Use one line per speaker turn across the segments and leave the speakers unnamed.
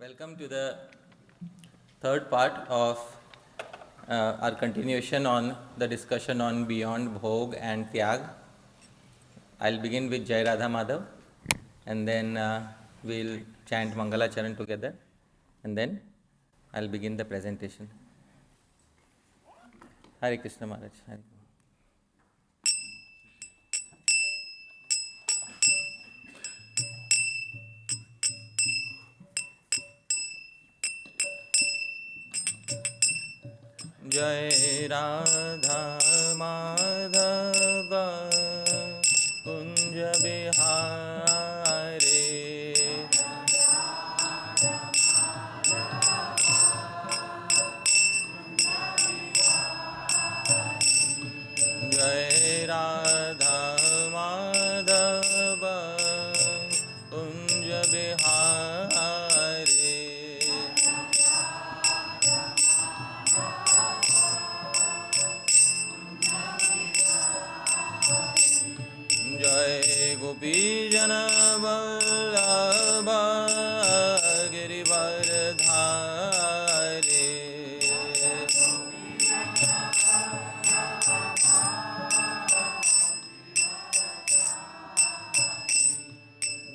Welcome to the third part of our continuation on the discussion on beyond Bhoga and Tyaga. I'll begin with Jai Radha Madhav, and then we'll chant Mangala Charan together, and then I'll begin the presentation. Hare Krishna Maharaj. Hare. Jai Radha Madhava Kunja Bihari Jai Radha Madhava Kunja Bihari Jai Gopi Jana Vallabha Girivardhari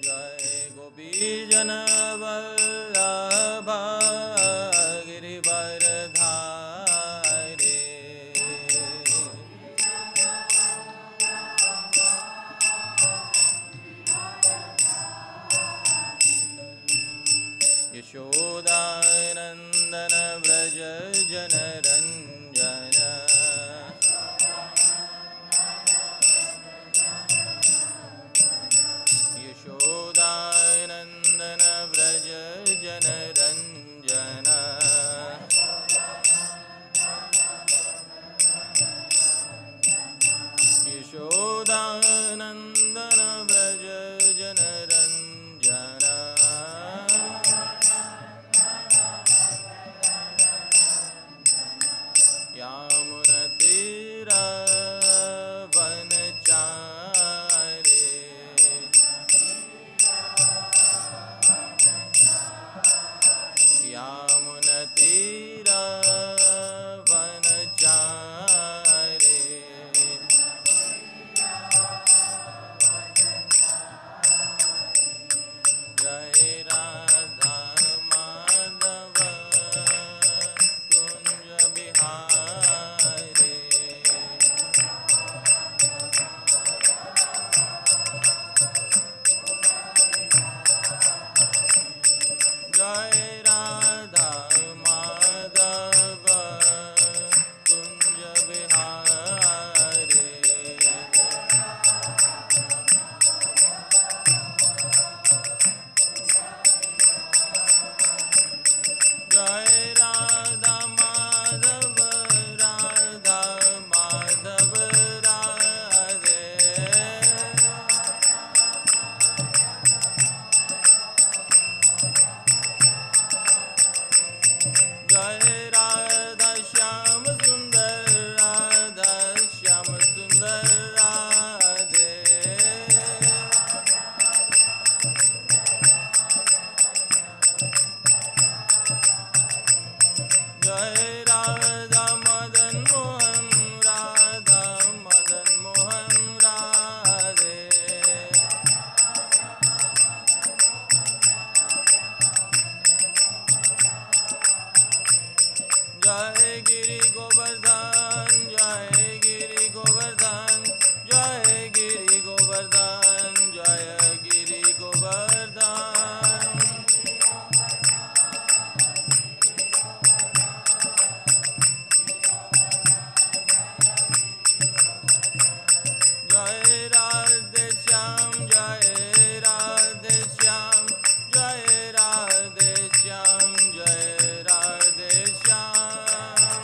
Jai Gopi Jana Vallabha Girivardhari Yashodanandana Vraja Janaranjana Yashodanandana Vraja Janaranjana Yashodanandana Vraja Janaranjana Yamunatira Vanachare Yamunatira Vanachare Jai Radha Madhava Kunja Bihari Jai Radha Madhava Kunja Bihari Jai Radha Madhava Radha Madhava Radhe Jai Radha Shyam Sundar Radha Shyam Sundar Radhe Jai Radha Madan Mohan Radha Madan Mohan Radhe Jai Giri Govardhan Jai Giri Govardhan Jai Giri Govardhan Jai Giri Govardhan Jai Radhe Shyam Jai Radhe Shyam Jai Radhe Shyam Jai Radhe Shyam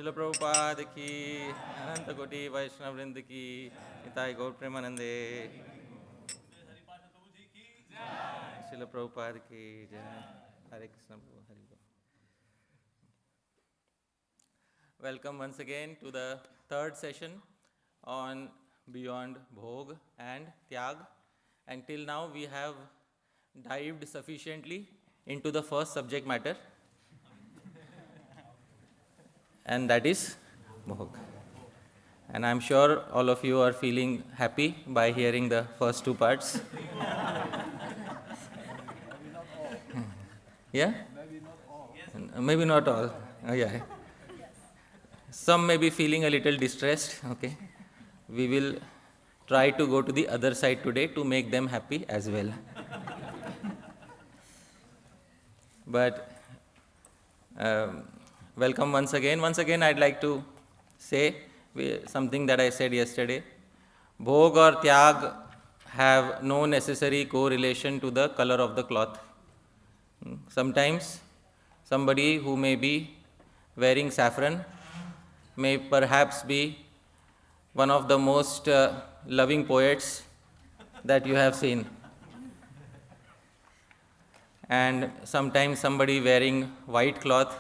Srila Prabhupada ki, Ananta Koti Vaishnava Vrinda ki, Nitai Gaur Premanande. Srila Prabhupada ki, Jai. Hare Krishna Prabhu, Hare Krishna. Welcome once again to the third session on Beyond Bhoga and Tyaga. Until now we have dived sufficiently into the first subject matter, and that is Bhoga. And I'm sure all of you are feeling happy by hearing the first two parts. Yeah? Maybe not all. Maybe not all. Oh, yeah. Some may be feeling a little distressed. Okay. We will try to go to the other side today to make them happy as well. But welcome once again. Once again, I'd like to say something that I said yesterday. Bhoga or Tyaga have no necessary correlation to the color of the cloth. Sometimes somebody who may be wearing saffron may perhaps be one of the most loving poets that you have seen. And sometimes somebody wearing white cloth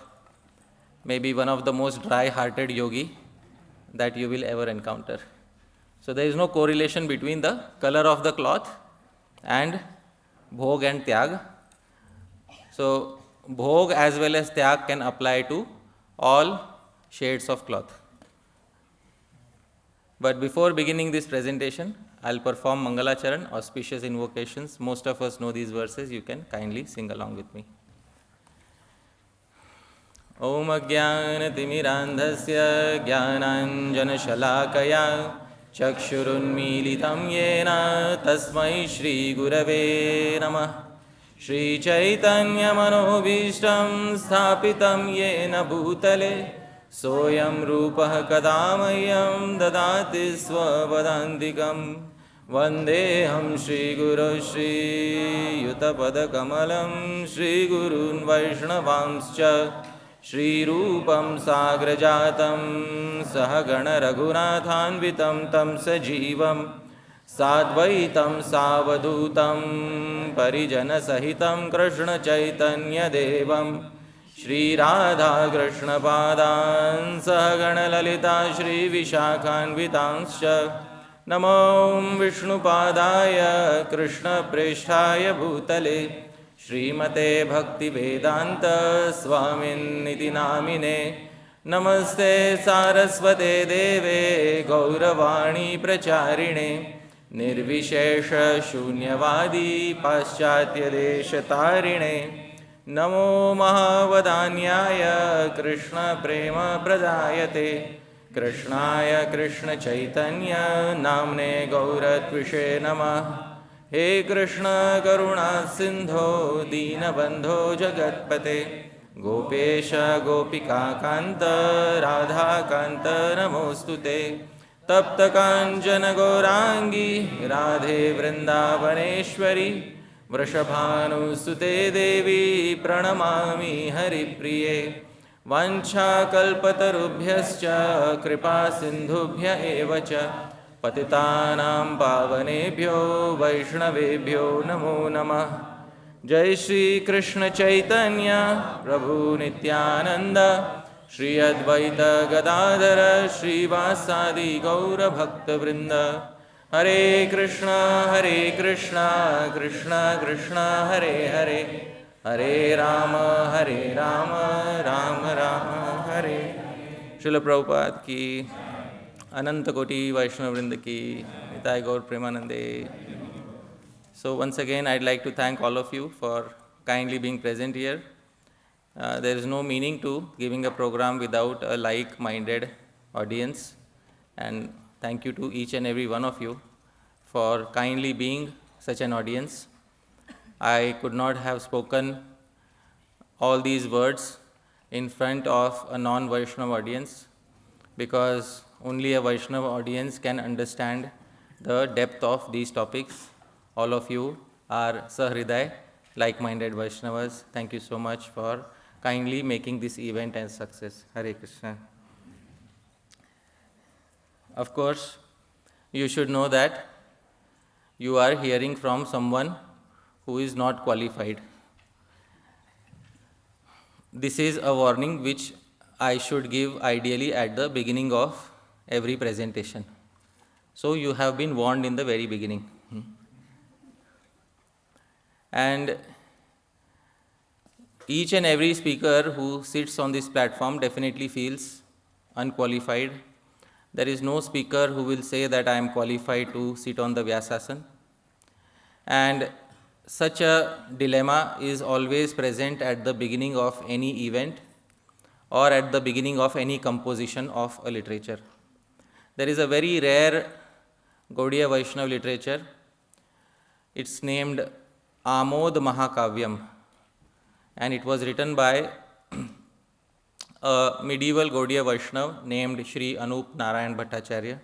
may be one of the most dry-hearted yogi that you will ever encounter. So there is no correlation between the color of the cloth and Bhoga and Tyaga. So Bhoga as well as Tyaga can apply to all shades of cloth. But before beginning this presentation, I'll perform Mangalacharan, auspicious invocations. Most of us know these verses. You can kindly sing along with me. Om Ajnanatimirandhasya Jnananjanashalakaya Chakshurunmilitam Yena Tasmai Shri Gurave Namah. Shri Chaitanya Manobhishtam Sthapitam Yena Bhutale Soyam Rupah Kadamayam Dadati Swavadantikam Vandeham Shri Guru Shri Yutapada Kamalam Shri Gurun Vaishnavamscha Shri Rupam Sagrajatam Sahagana Raghunathanvitam Tam Sajivam Sadvaitam Savadutam Parijana Sahitam Krishna Chaitanya Devam Shri Radha Krishna Padan Sahagana Lalita Shri Vishakhanvitanscha Namo Vishnu Padaya Krishna Presthaya Bhutale Srimate Bhakti Vedanta Swamin Niti Namine Namaste Saraswate Deve Gauravani Pracharine Nirvishesha Shunyavadi Paschatya Deshatarine Namo Mahavadanyaya Krishna Prema Pradayate Krishnaya Krishna Chaitanya Namne Gauratvishe Namah हे कृष्ण करुणा सिंधो दीनबंधो जगत्पते गोपेश गोपिका कांत राधा कांत नमोस्तुते तप्त कांचन गौरांगी राधे वृंदावनेश्वरी वृषभानुसुते देवी प्रणमामि हरिप्रिये वाञ्छाकल्पतरुभ्यश्च कृपा सिन्धुभ्य एव च पतितानां पावनेभ्यो वैष्णवेभ्यो नमो नमः। जय श्री कृष्ण चैतन्य प्रभु नित्यानंद श्री अद्वैत गदाधर श्रीवासादि गौरभक्तवृंद। हरे कृष्णा कृष्ण कृष्ण हरे हरे हरे राम राम राम हरे। श्रील प्रभुपाद की, अनंत कोटि वैष्णव वृंद की, निताय गौर प्रेमानंदे। So once again I'd like to thank all of you for kindly being present here. There is no meaning to giving a program without a like-minded audience, and thank you to each and every one of you for kindly being such an audience. I could not have spoken all these words in front of a non-Vaishnava audience, because only a Vaishnava audience can understand the depth of these topics. All of you are Sahriday, like-minded Vaishnavas. Thank you so much for kindly making this event a success. Hare Krishna. Of course, you should know that you are hearing from someone who is not qualified. This is a warning which I should give ideally at the beginning of every presentation. So you have been warned in the very beginning. And each and every speaker who sits on this platform definitely feels unqualified. There is no speaker who will say that I am qualified to sit on the Vyasasana. And such a dilemma is always present at the beginning of any event or at the beginning of any composition of a literature. There is a very rare Gaudiya Vaishnava literature. It's named Amod Mahakavyam, and it was written by a medieval Gaudiya Vaishnava named Shri Anup Narayan Bhattacharya,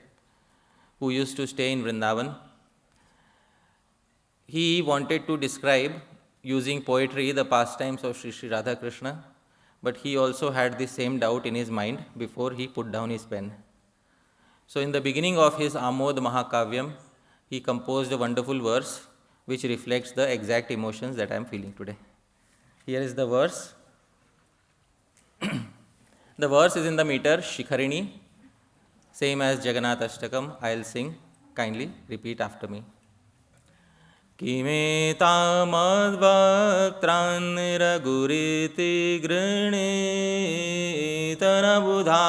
who used to stay in Vrindavan. He wanted to describe, using poetry, the pastimes of Sri Sri Radha Krishna, but he also had the same doubt in his mind before he put down his pen. So in the beginning of his Amod Mahakavyam, he composed a wonderful verse which reflects the exact emotions that I am feeling today. Here is the verse. The verse is in the meter Shikharini, same as Jagannath Ashtakam. I will sing. Kindly repeat after me. Kimeta madvaktran niraguriti grini tanabudha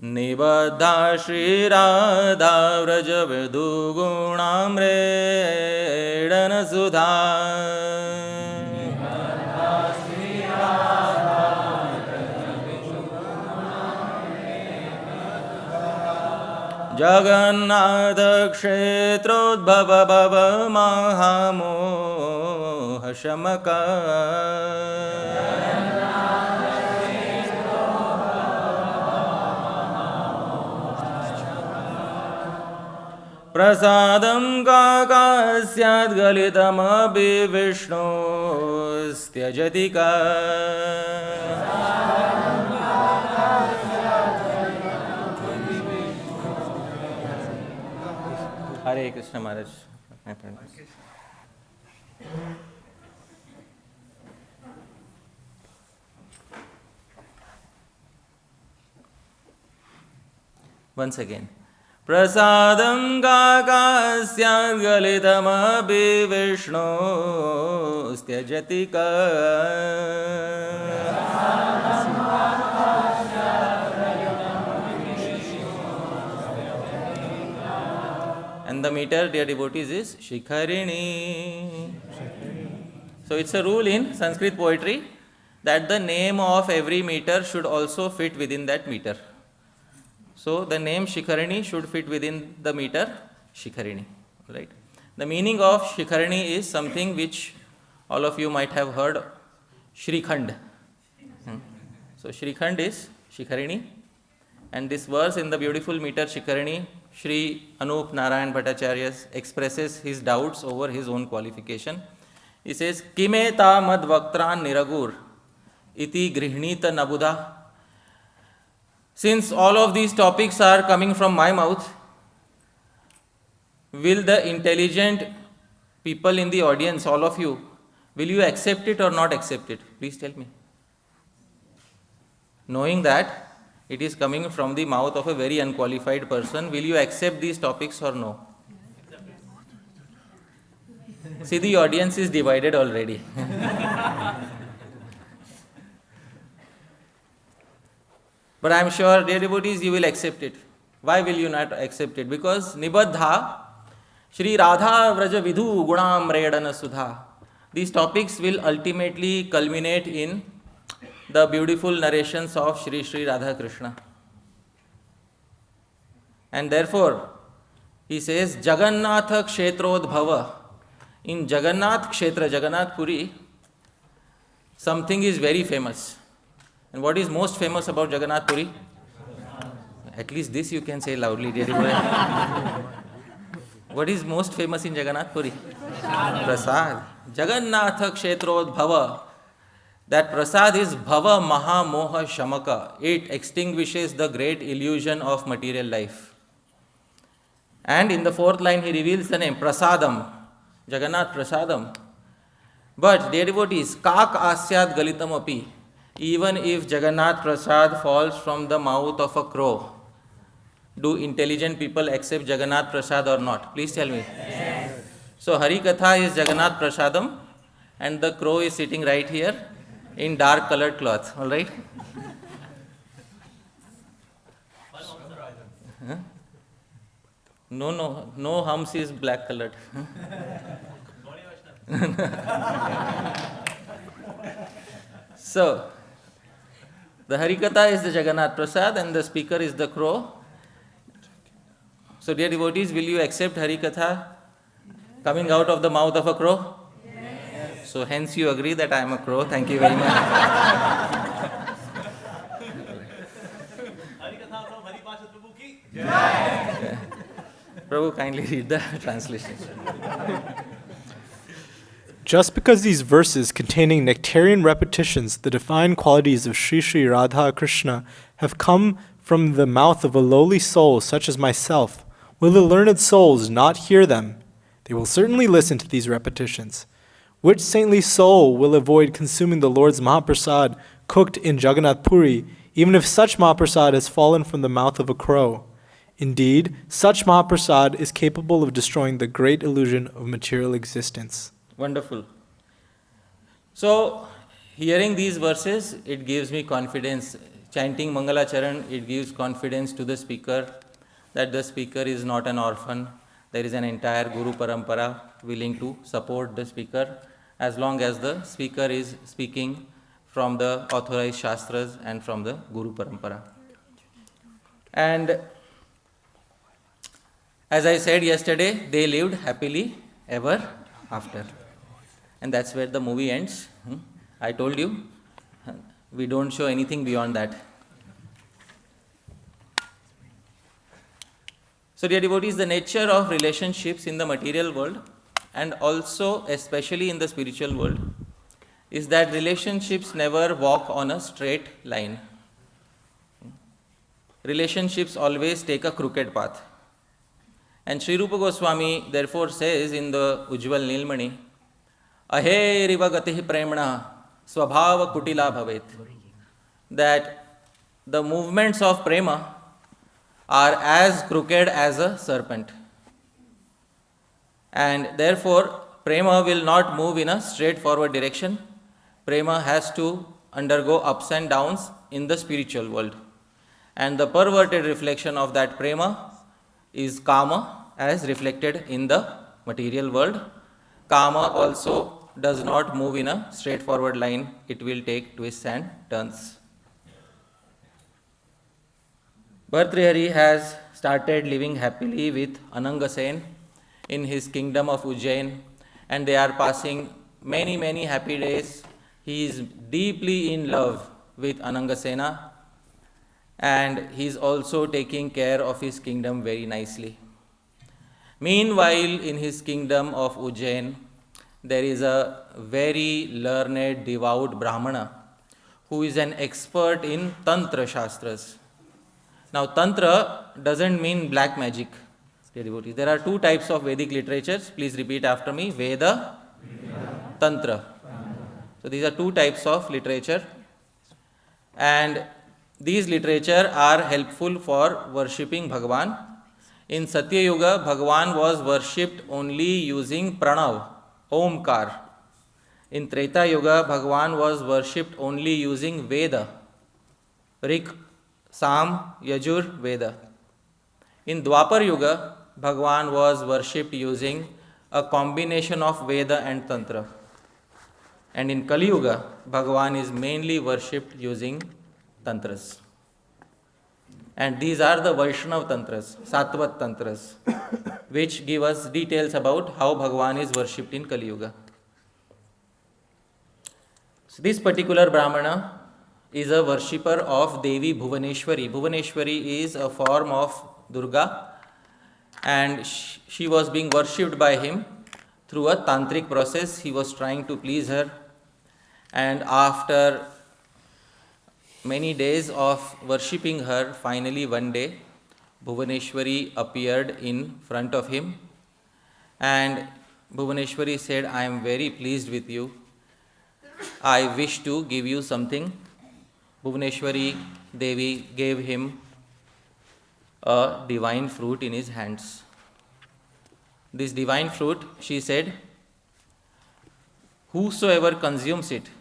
Nibadha Shri Radha Vraja Vidu Gunamredana Sudha Jagannatha Kshetrodbhava Bhava Mahamoha Shamaka Prasadam kakasyad galitam abhi Vishnu styajatika Hare Krishna Maharaj. Once again. Prasadam kakasya galitam abhi Vishnu styajatika And the meter, dear devotees, is Shikharini. So it's a rule in Sanskrit poetry that the name of every meter should also fit within that meter. So the name Shikharini should fit within the meter Shikharini. Right? The meaning of Shikharini is something which all of you might have heard, Shrikhand. So Shrikhand is Shikharini, and this verse in the beautiful meter Shikharini, Shri Anup Narayan Bhattacharya expresses his doubts over his own qualification. He says, Kimeta mad vaktran niragur iti grihnita nabuddha. Since all of these topics are coming from my mouth, will the intelligent people in the audience, all of you, will you accept it or not accept it? Please tell me. Knowing that it is coming from the mouth of a very unqualified person, will you accept these topics or no? See, the audience is divided already. But I am sure, dear devotees, you will accept it. Why will you not accept it? Because Nibaddha, Shri Radha Vraja Vidhu Gunam Redana Sudha. These topics will ultimately culminate in the beautiful narrations of Shri Shri Radha Krishna. And therefore, he says, Jagannatha Kshetrodbhava. In Jagannath Kshetra, Jagannath Puri, something is very famous. And what is most famous about Jagannath Puri? At least this you can say loudly, dear devotees. What is most famous in Jagannath Puri? Prasad. Jagannatha Kshetrodbhava. That prasad is Bhava Maha Moha Shamaka. It extinguishes the great illusion of material life. And in the fourth line he reveals the name Prasadam. Jagannath Prasadam. But dear devotees, Kak Asyad Galitam Api. Even if Jagannath Prasad falls from the mouth of a crow, do intelligent people accept Jagannath Prasad or not? Please tell me. Yes. So Hari Katha is Jagannath Prasadam and the crow is sitting right here in dark colored cloth. Alright? Huh? No hums is black colored. So, the Harikatha is the Jagannath Prasad and the speaker is the crow. So, dear devotees, will you accept Harikatha coming out of the mouth of a crow? Yes. So, hence you agree that I am a crow. Thank you very much. Harikatha from Haripasha Prabhu ki Jai. Prabhu, kindly read the translation.
Just because these verses containing nectarian repetitions, the divine qualities of Sri Sri Radha Krishna, have come from the mouth of a lowly soul such as myself, will the learned souls not hear them? They will certainly listen to these repetitions. Which saintly soul will avoid consuming the Lord's Mahaprasad cooked in Jagannath Puri, even if such Mahaprasad has fallen from the mouth of a crow? Indeed, such Mahaprasad is capable of destroying the great illusion of material existence.
Wonderful. So, hearing these verses, it gives me confidence. Chanting Mangala Charan, it gives confidence to the speaker that the speaker is not an orphan. There is an entire Guru Parampara willing to support the speaker as long as the speaker is speaking from the authorized Shastras and from the Guru Parampara. And as I said yesterday, they lived happily ever after. And that's where the movie ends. I told you, we don't show anything beyond that. So dear devotees, the nature of relationships in the material world and also especially in the spiritual world is that relationships never walk on a straight line. Relationships always take a crooked path. And Sri Rupa Goswami therefore says in the Ujjwal Nilmani, Ahe riva gatihi premna swabhava kutila bhavet, that the movements of prema are as crooked as a serpent. And therefore, prema will not move in a straightforward direction. Prema has to undergo ups and downs in the spiritual world. And the perverted reflection of that prema is kama as reflected in the material world. Kama also does not move in a straightforward line, it will take twists and turns. Bhartrihari has started living happily with Anangasen in his kingdom of Ujjain, and they are passing many happy days. He is deeply in love with Anangasena, and he is also taking care of his kingdom very nicely. Meanwhile, in his kingdom of Ujjain, there is a very learned, devout Brahmana who is an expert in Tantra Shastras. Now, Tantra doesn't mean black magic, dear devotees. There are two types of Vedic literatures. Please repeat after me: Veda, Tantra. So, these are two types of literature, and these literature are helpful for worshipping Bhagavan. In Satya Yuga, Bhagavan was worshipped only using Pranav, Omkar. In Treta Yuga, Bhagavan was worshipped only using Veda, Rik, Sam, Yajur, Veda. In Dwapar Yuga, Bhagavan was worshipped using a combination of Veda and Tantra. And in Kali Yuga, Bhagavan is mainly worshipped using Tantras. And these are the Vaishnav Tantras, Satvat Tantras, which give us details about how Bhagavan is worshipped in Kali Yuga. So this particular Brahmana is a worshipper of Devi Bhuvaneshwari. Bhuvaneshwari is a form of Durga, and she was being worshipped by him through a tantric process. He was trying to please her, and after many days of worshipping her, finally one day Bhuvaneshwari appeared in front of him, and Bhuvaneshwari said, "I am very pleased with you. I wish to give you something." Bhuvaneshwari Devi gave him a divine fruit in his hands. This divine fruit, she said, whosoever consumes it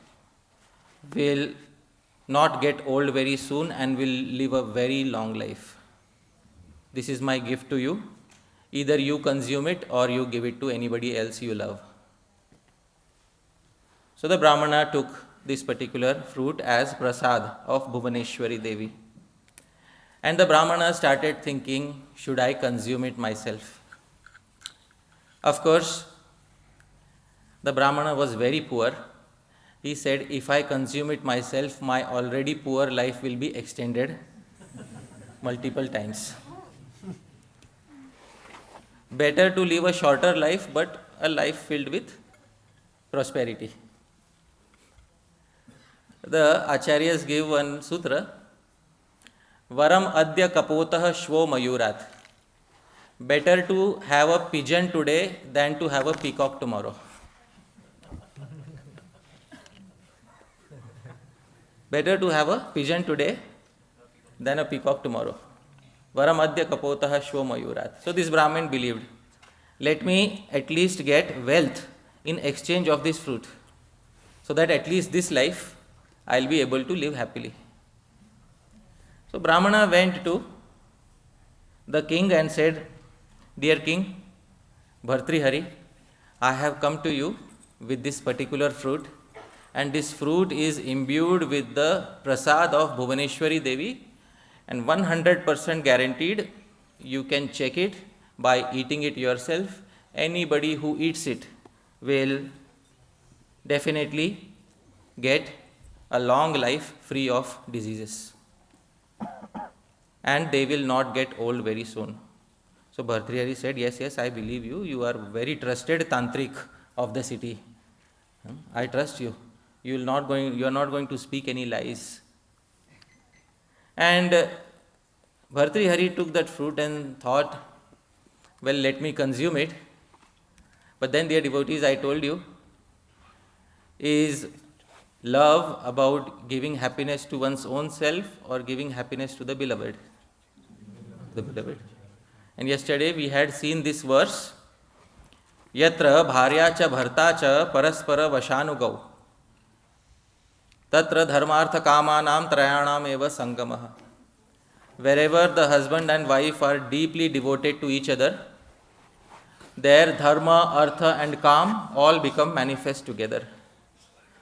will not get old very soon and will live a very long life. This is my gift to you. Either you consume it or you give it to anybody else you love. So the Brahmana took this particular fruit as prasad of Bhuvaneshwari Devi. And the Brahmana started thinking, should I consume it myself? Of course, the Brahmana was very poor. He said, if I consume it myself, my already poor life will be extended multiple times. Better to live a shorter life, but a life filled with prosperity. The Acharyas give one sutra, Varam adya kapotah shvo mayurat. Better to have a pigeon today than to have a peacock tomorrow. Better to have a pigeon today than a peacock tomorrow. Varam adya kapotah shvo mayurat. So this Brahmin believed, let me at least get wealth in exchange of this fruit, so that at least this life I'll be able to live happily. So Brahmana went to the king and said, dear king, Bhartrihari, I have come to you with this particular fruit, and this fruit is imbued with the prasad of Bhuvaneshwari Devi, and 100% guaranteed, you can check it by eating it yourself. Anybody who eats it will definitely get a long life free of diseases, and they will not get old very soon. So Bhartrihari said, yes, I believe you. You are very trusted tantric of the city. I trust you. You are not going to speak any lies. And Bhartrihari took that fruit and thought, well, let me consume it. But then, dear devotees, I told you, is love about giving happiness to one's own self or giving happiness to the beloved? The beloved. And yesterday we had seen this verse, Yatra bharya cha bharta cha paraspara vashanugau tatra dharmartha kamanam trayanam eva sangamaha. Wherever the husband and wife are deeply devoted to each other, their dharma, artha and kam all become manifest together.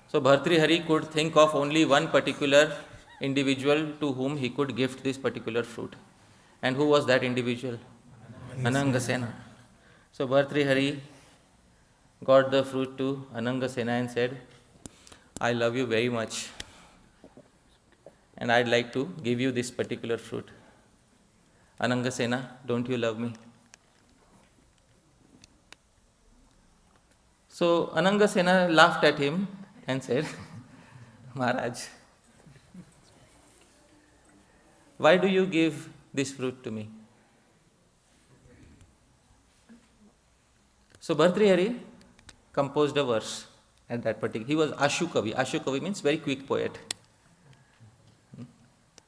So Bhartrihari could think of only one particular individual to whom he could gift this particular fruit. And who was that individual? Anangasena. So Bhartrihari got the fruit to Anangasena and said, I love you very much and I'd like to give you this particular fruit. Anangasena, don't you love me? So Anangasena laughed at him and said, Maharaj, why do you give this fruit to me? So Bhartrihari composed a verse at that particular. He was Ashukavi. Ashukavi means very quick poet.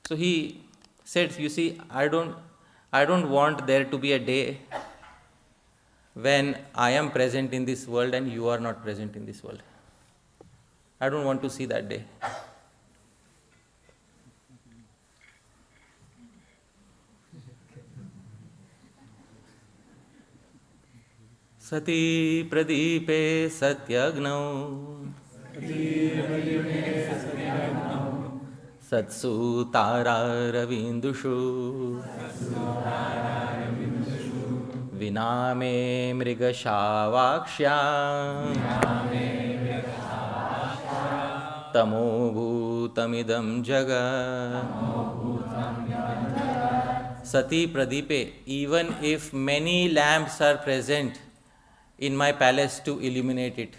So he said, you see, I don't want there to be a day when I am present in this world and you are not present in this world. I don't want to see that day. Sati pradipe satyagno Satsu tara ravindushu Viname mrigashavakshya Tamo bhutamidam jaga Sati pradipe, even if many lamps are present in my palace to illuminate it.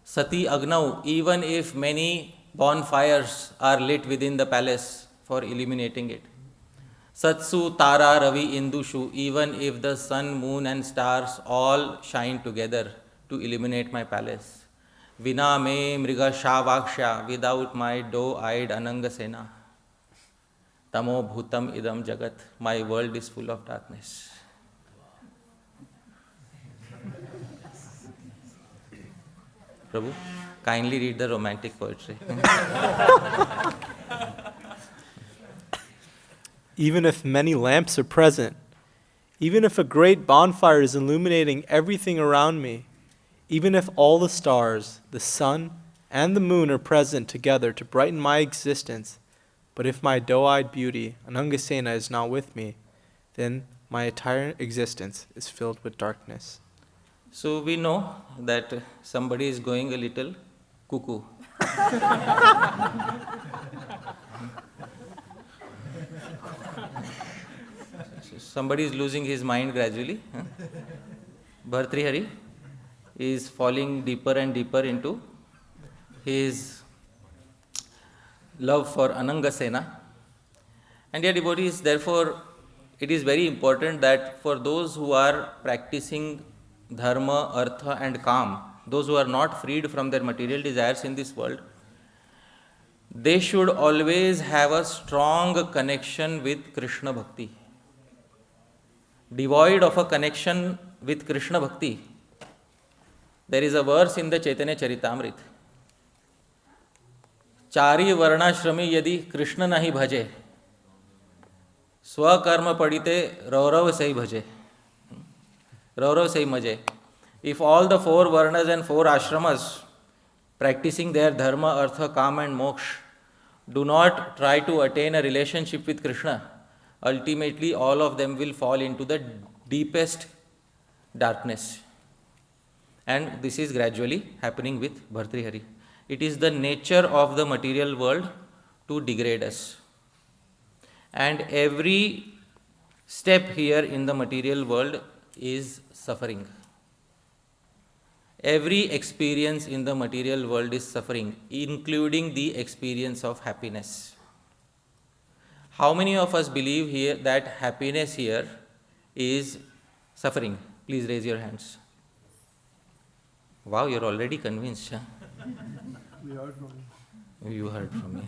Sati agnau, even if many bonfires are lit within the palace for illuminating it. Satsu tara ravi indushu, even if the sun, moon and stars all shine together to illuminate my palace. Vina me mriga shavaksha, without my doe-eyed Anangasena. Tamo bhutam idam jagat, my world is full of darkness. Prabhu, kindly read the romantic poetry.
Even if many lamps are present, even if a great bonfire is illuminating everything around me, even if all the stars, the sun, and the moon are present together to brighten my existence, but if my doe-eyed beauty, Anangasena, is not with me, then my entire existence is filled with darkness.
So we know that somebody is going a little cuckoo. Somebody is losing his mind gradually. Bhartrihari is falling deeper and deeper into his love for Anangasena. And dear devotees, therefore, it is very important that for those who are practicing dharma, artha and kam, those who are not freed from their material desires in this world, they should always have a strong connection with Krishna Bhakti. Devoid of a connection with Krishna Bhakti, there is a verse in the Chaitanya Charitamrita. Chari varnashrami yadi Krishna nahi bhaje, swakarma padite raurav sai bhaje. Raurav sai maje. If all the four varnas and four ashramas practicing their dharma, artha, kam and moksha do not try to attain a relationship with Krishna, ultimately all of them will fall into the deepest darkness. And this is gradually happening with Bhartrihari. It is the nature of the material world to degrade us. And every step here in the material world is suffering. Every experience in the material world is suffering, including the experience of happiness. How many of us believe here that happiness here is suffering? Please raise your hands. Wow, you're already convinced. Huh?
We heard from you.
You heard from me.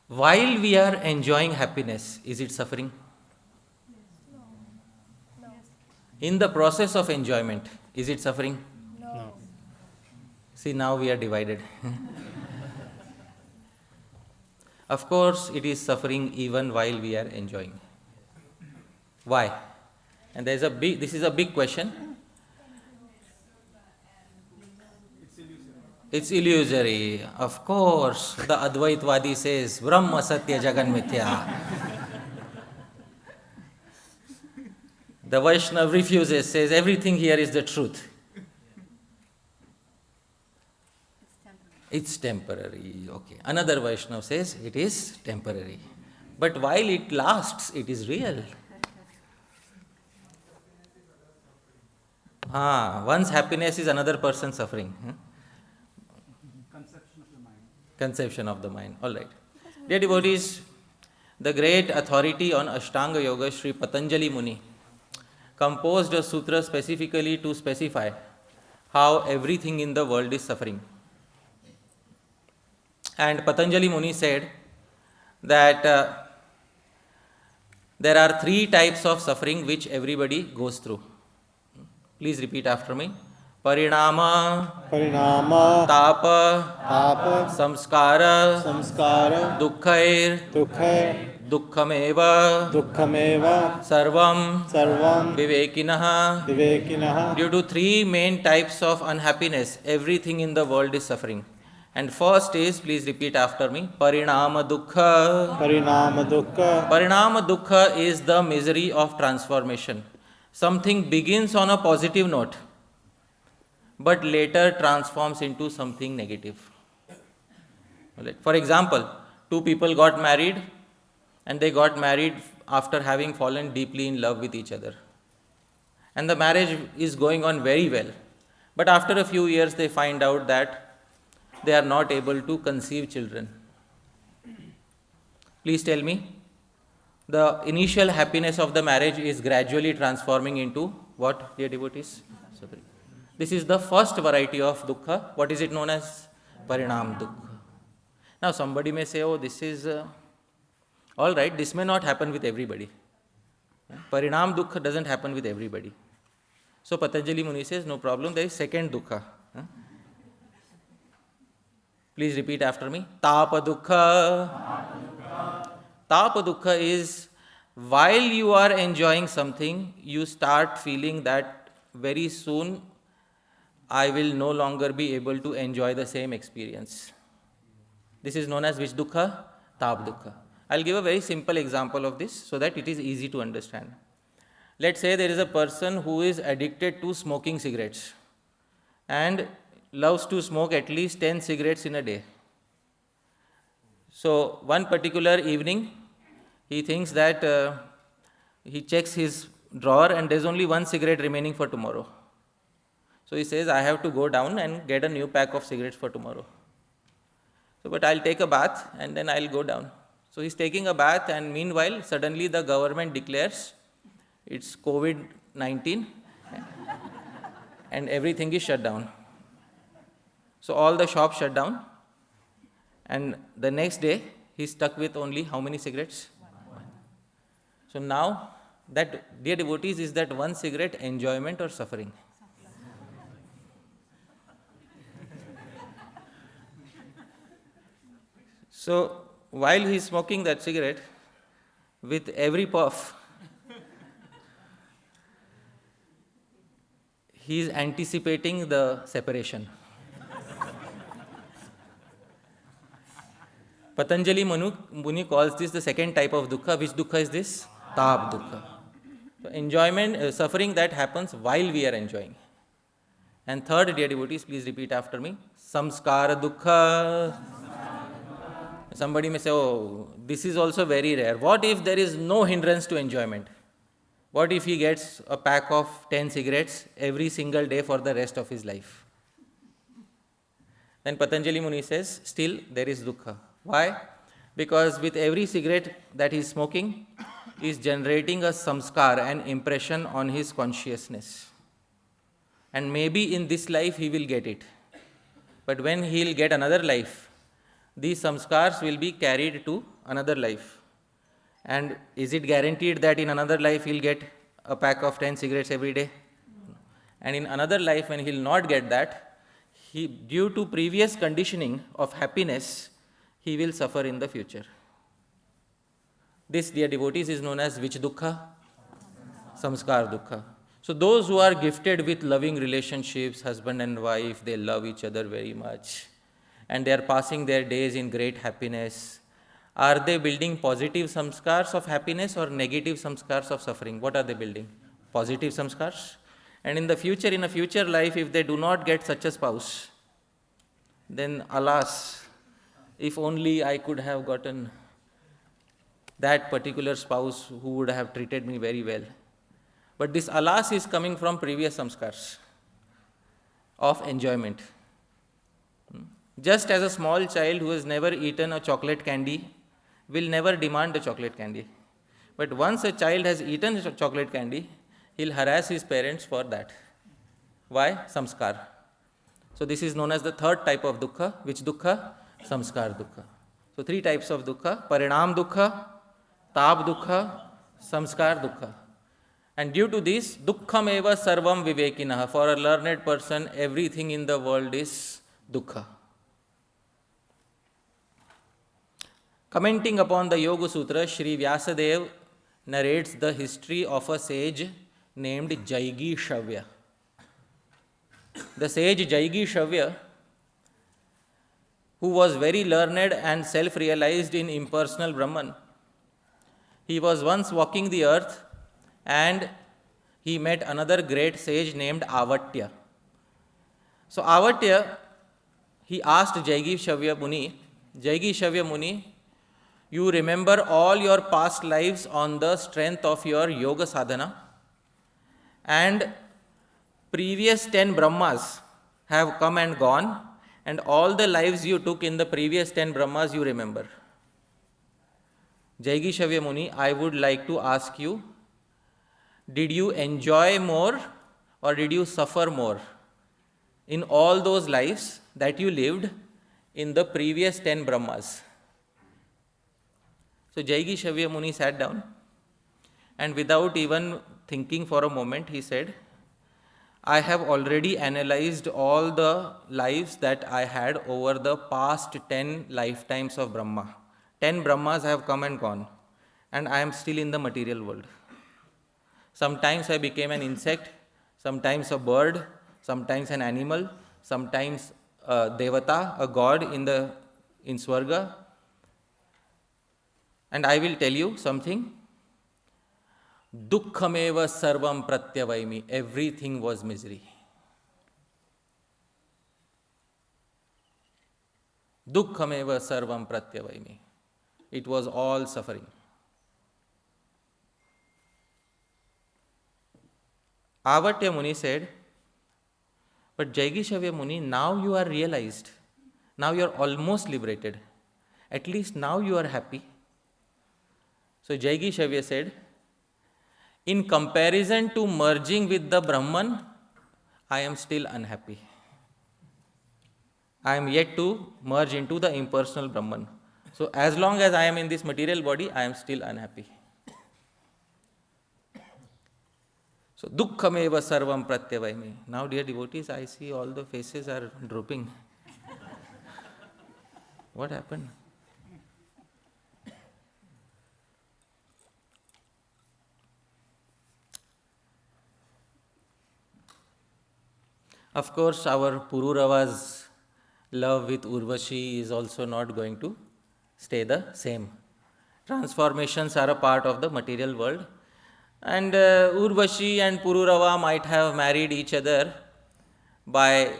While we are enjoying happiness, is it suffering?
No.
In the process of enjoyment, is it suffering?
No.
See, now we are divided. Of course, it is suffering even while we are enjoying. Why? And this is a big question. It's illusory. Of course, the Advaitvadi says, Brahma Satya Jagan Mithya. The Vaishnav refuses, says everything here is the truth. It's temporary. Okay. Another Vaishnav says it is temporary. But while it lasts, it is real. One's happiness is another person's suffering. Conception of the mind. All right. Dear devotees, the great authority on Ashtanga Yoga, Sri Patanjali Muni, composed a sutra specifically to specify how everything in the world is suffering. And Patanjali Muni said that there are 3 types of suffering which everybody goes through. Please repeat after me. Parinama, Tapa, Samskara, Dukkhameva, Sarvam, Vivekinaha. Due to 3 main types of unhappiness, everything in the world is suffering. And first is, please repeat after me, Parinama Dukkha. Parinama Dukkha is the misery of transformation. Something begins on a positive note, but later transforms into something negative. For example, 2 people got married, and they got married after having fallen deeply in love with each other. And the marriage is going on very well. But after a few years, they find out that they are not able to conceive children. Please tell me, the initial happiness of the marriage is gradually transforming into what, dear devotees? This is the first variety of dukkha. What is it known as? Parinam dukkha. Now somebody may say, oh, this is all right, this may not happen with everybody. Parinam dukkha doesn't happen with everybody. So Patanjali Muni says, no problem, there is second dukkha. Please repeat after me. Tapa dukkha. Tapa dukkha is while you are enjoying something, you start feeling that very soon I will no longer be able to enjoy the same experience. This is known as which dukkha? Tapa dukkha. I'll give a very simple example of this so that it is easy to understand. Let's say there is a person who is addicted to smoking cigarettes and loves to smoke at least 10 cigarettes in a day. So one particular evening, he thinks that he checks his drawer and there's only 1 cigarette remaining for tomorrow. So he says, I have to go down and get a new pack of cigarettes for tomorrow. So, but I'll take a bath and then I'll go down. So he's taking a bath, and meanwhile, suddenly the government declares it's COVID-19 and everything is shut down. So all the shops shut down, and the next day he's stuck with only how many cigarettes? 1. So now, that, dear devotees, is that 1 cigarette enjoyment or suffering? So while he's smoking that cigarette, with every puff, he is anticipating the separation. Patanjali Muni calls this the second type of dukkha. Which dukkha is this? Tap dukkha. So enjoyment, suffering that happens while we are enjoying. And third, dear devotees, please repeat after me. Samskara dukkha. Somebody may say, oh, this is also very rare. What if there is no hindrance to enjoyment? What if he gets a pack of 10 cigarettes every single day for the rest of his life? Then Patanjali Muni says, still there is dukkha. Why? Because with every cigarette that he is smoking, he is generating a samskar, an impression on his consciousness. And maybe in this life he will get it. But when he will get another life, these samskars will be carried to another life. And is it guaranteed that in another life he will get a pack of 10 cigarettes every day? And in another life, when he will not get that, due to previous conditioning of happiness, he will suffer in the future. This, dear devotees, is known as which dukkha? Samskar dukkha. So those who are gifted with loving relationships, husband and wife, they love each other very much, and they are passing their days in great happiness. Are they building positive samskars of happiness or negative samskars of suffering? What are they building? Positive samskars. And in the future, in a future life, if they do not get such a spouse, then alas, if only I could have gotten that particular spouse who would have treated me very well. But this alas is coming from previous samskars of enjoyment. Just as a small child who has never eaten a chocolate candy will never demand a chocolate candy. But once a child has eaten chocolate candy, he'll harass his parents for that. Why? Samskar. So this is known as the third type of dukkha. Which dukkha? Samskar dukkha. So three types of dukkha: parinam dukkha, tab dukkha, samskar dukkha. And due to this, dukkham eva sarvam vivekinaha. For a learned person, everything in the world is dukkha. Commenting upon the Yoga Sutra, Sri Vyasadeva narrates the history of a sage named Jaigi Shavya. The sage Jaigi Shavya, who was very learned and self-realized in impersonal Brahman, he was once walking the earth and he met another great sage named Avatya. So Avatya, he asked Jaigi Shavya Muni, you remember all your past lives on the strength of your yoga sadhana, and previous 10 Brahmas have come and gone, and all the lives you took in the previous 10 Brahmas you remember. Jaigi Shavya Muni, I would like to ask you, did you enjoy more or did you suffer more in all those lives that you lived in the previous 10 Brahmas? So Jaigi Shavya Muni sat down and without even thinking for a moment, he said, I have already analyzed all the lives that I had over the past 10 lifetimes of Brahma. 10 Brahmas have come and gone, and I am still in the material world. Sometimes I became an insect, sometimes a bird, sometimes an animal, sometimes a devata, a god in Swarga. And I will tell you something. Dukkhameva sarvam pratyavaimi. Everything was misery. Dukkhameva sarvam pratyavaimi. It was all suffering. Avatya Muni said, but Jaigi Shavya Muni, now you are realized. Now you are almost liberated. At least now you are happy. So Jaigi Shavya said, in comparison to merging with the Brahman, I am still unhappy. I am yet to merge into the impersonal Brahman. So as long as I am in this material body, I am still unhappy. So dukkhameva sarvam pratyavaimi. Now dear devotees, I see all the faces are drooping. What happened? Of course, our Pururava's love with Urvashi is also not going to stay the same. Transformations are a part of the material world. And Urvashi and Pururava might have married each other by,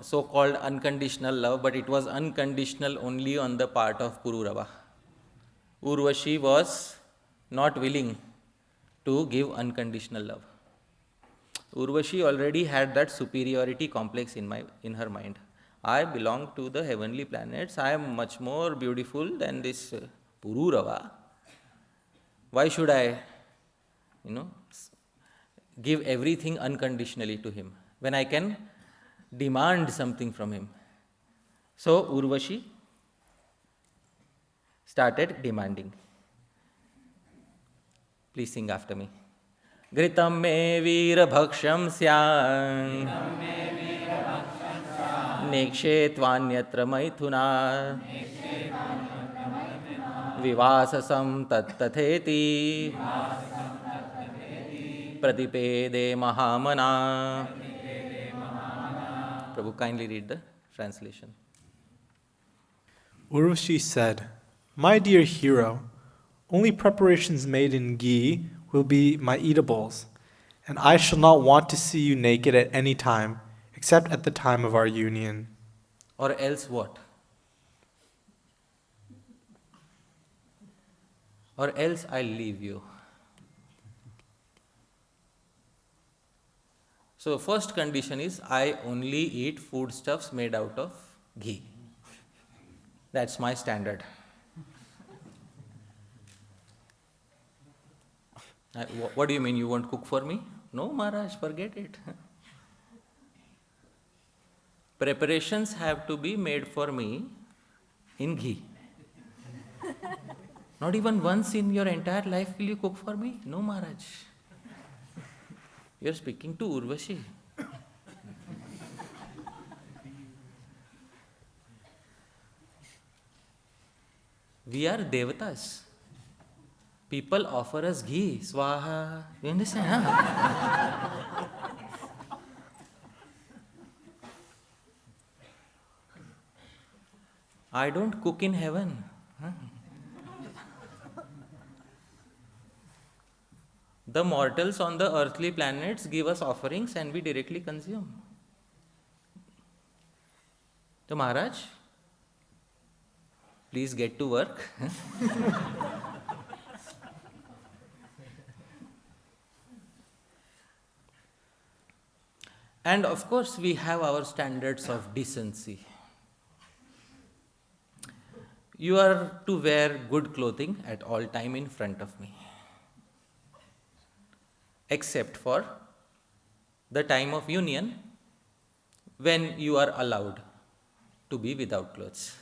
so-called unconditional love, but it was unconditional only on the part of Pururava. Urvashi was not willing to give unconditional love. Urvashi already had that superiority complex in her mind. I belong to the heavenly planets. I am much more beautiful than this Pururava. Why should I, give everything unconditionally to him when I can demand something from him? So Urvashi started demanding. Please sing after me. Gritam me veera bhaksham syam Nekshetvanyatra maithuna Vivasasam tattatheti pradipede mahamana. Prabhu, kindly read the translation.
Urvashi said, "My dear hero, only preparations made in ghee will be my eatables, and I shall not want to see you naked at any time, except at the time of our union."
Or else what? Or else I'll leave you. So first condition is I only eat foodstuffs made out of ghee. That's my standard. What do you mean you won't cook for me? No, Maharaj, forget it. Preparations have to be made for me in ghee. Not even once in your entire life will you cook for me? No, Maharaj. You're speaking to Urvashi. We are devatas. People offer us ghee, swaha. You understand? Huh? I don't cook in heaven. Huh? The mortals on the earthly planets give us offerings and we directly consume. So Maharaj, please get to work. And of course, we have our standards of decency. You are to wear good clothing at all time in front of me, except for the time of union when you are allowed to be without clothes.